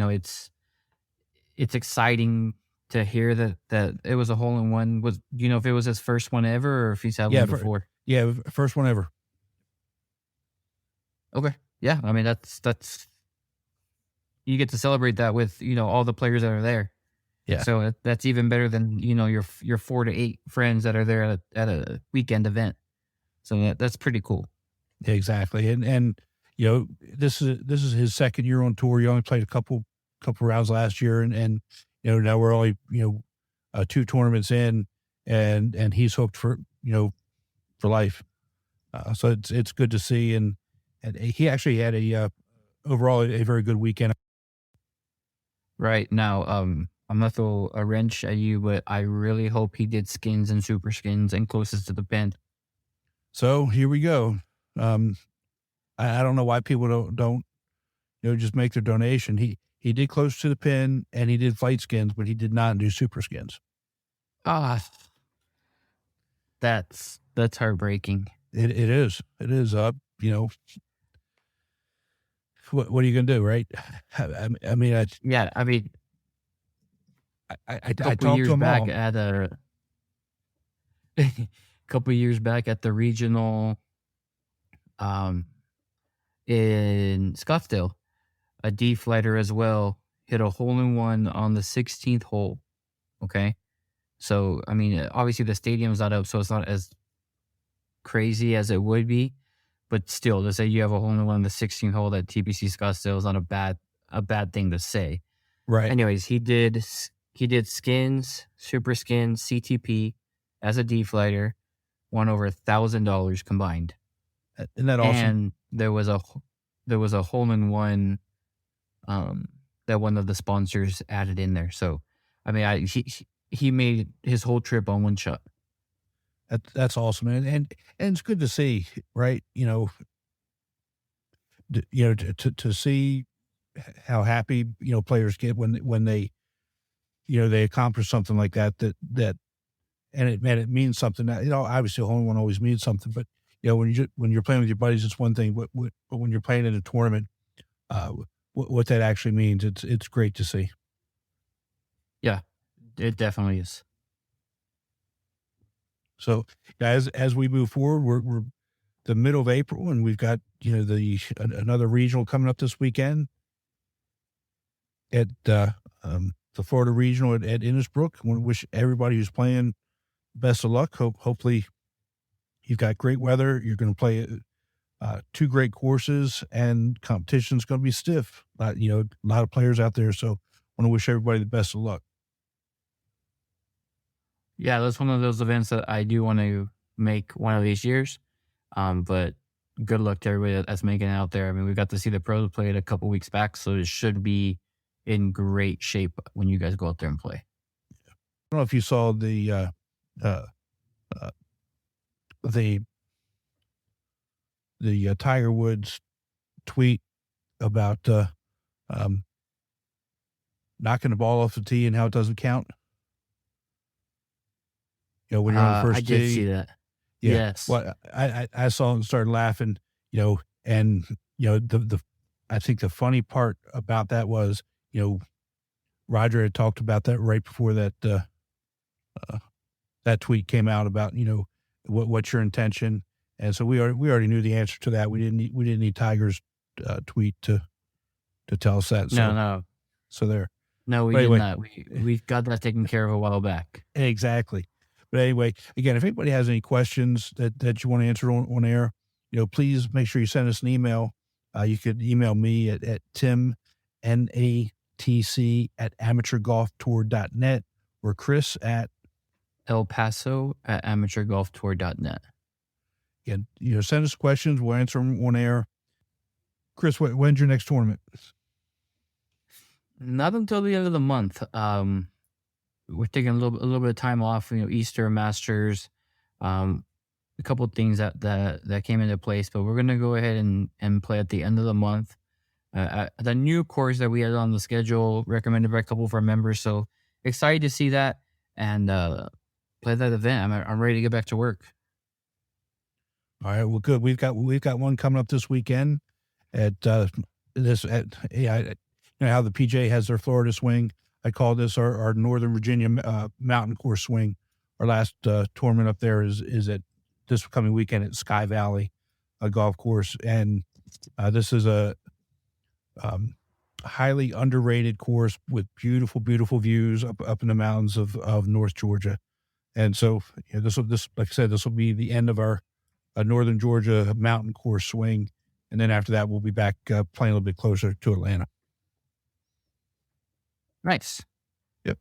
it's exciting to hear that it was a hole in one. Do you know if it was his first one ever, or if he's had one before? Yeah, first one ever. Okay. Yeah, I mean that's you get to celebrate that with all the players that are there. Yeah. So that's even better than your 4 to 8 friends that are there at a weekend event. So that's pretty cool. Yeah, exactly. And this is his second year on tour. He only played a couple rounds last year, and now we're only 2 tournaments in, and he's hooked for life. So it's good to see, and he actually had overall a very good weekend. Right now, I'm gonna throw a wrench at you, but I really hope he did skins and super skins and closest to the pin. So here we go. I don't know why people don't just make their donation. He did close to the pin, and he did flight skins, but he did not do super skins. That's heartbreaking. It is. What are you gonna do, right? I mean, I talked to him back at a couple years back at the regional in Scottsdale, a D-Flighter as well hit a hole in one on the 16th hole. Okay, so I mean, obviously the stadium's not up, so it's not as crazy as it would be, but still, to say you have a hole in one on the 16th hole at TPC Scottsdale is not a bad thing to say. Right. Anyways, he did skins, super skins, CTP as a D-flighter, won over $1,000 combined. Isn't that awesome? And there was a hole in one that one of the sponsors added in there. So, I mean, he made his whole trip on one shot. That's awesome, and it's good to see, right? To see how happy players get when they they accomplish something like that and it means something. Obviously, a hole in one always means something, but when you're playing with your buddies, it's one thing. But when you're playing in a tournament, what that actually means, it's great to see. Yeah, it definitely is. So, guys, as we move forward, we're the middle of April, and we've got another regional coming up this weekend at the Florida Regional at Innisbrook. I want to wish everybody who's playing best of luck. Hopefully, you've got great weather. You're going to play 2 great courses, and competition's going to be stiff. A lot of players out there, so I want to wish everybody the best of luck. Yeah, that's one of those events that I do want to make one of these years. But good luck to everybody that's making it out there. I mean, we got to see the pros play it a couple weeks back, so it should be in great shape when you guys go out there and play. I don't know if you saw the Tiger Woods tweet about knocking the ball off the tee and how it doesn't count. When you're on the first tee. I did see that. Yeah. Yes. Well, I saw it and started laughing, and I think the funny part about that was, Roger had talked about that right before that tweet came out about, what's your intention. And so we already knew the answer to that. We didn't need Tiger's tweet to tell us that. So, No. So there. No, we did not. We got that taken care of a while back. Exactly. But anyway, again, if anybody has any questions that you want to answer on air, please make sure you send us an email. You could email me at Tim, NATC @amateurgolftour.net, or Chris at El Paso @amateurgolftour.net. Again, send us questions. We'll answer them on air. Chris, when's your next tournament? Not until the end of the month. We're taking a little bit of time off. Easter, Masters, a couple of things that came into place. But we're gonna go ahead and play at the end of the month. The new course that we had on the schedule, recommended by a couple of our members. So excited to see that and play that event. I'm ready to get back to work. All right, well, good. We've got one coming up this weekend at how the PGA has their Florida swing. I call this our Northern Virginia mountain course swing. Our last tournament up there is at this coming weekend at Sky Valley golf course, and this is a highly underrated course with beautiful views up in the mountains of North Georgia. And so this like I said, this will be the end of our Northern Georgia mountain course swing, and then after that we'll be back playing a little bit closer to Atlanta. Nice. Yep.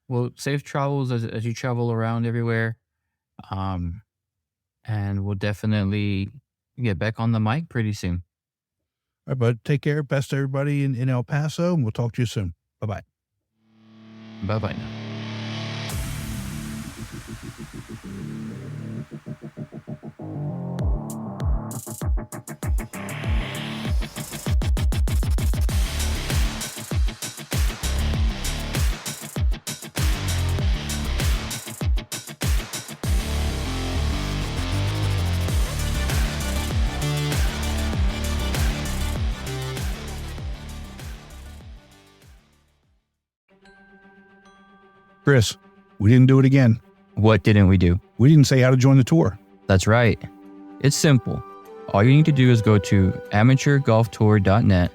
Well, safe travels as you travel around everywhere. And we'll definitely get back on the mic pretty soon. All right, bud. Take care. Best to everybody in El Paso, and we'll talk to you soon. Bye-bye. Bye-bye now. Chris, we didn't do it again. What didn't we do? We didn't say how to join the tour. That's right. It's simple. All you need to do is go to amateurgolftour.net,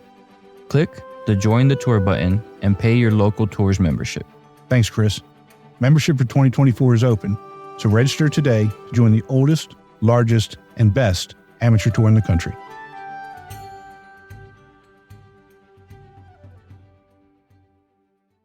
click the Join the Tour button, and pay your local tour's membership. Thanks, Chris. Membership for 2024 is open, so register today to join the oldest, largest, and best amateur tour in the country.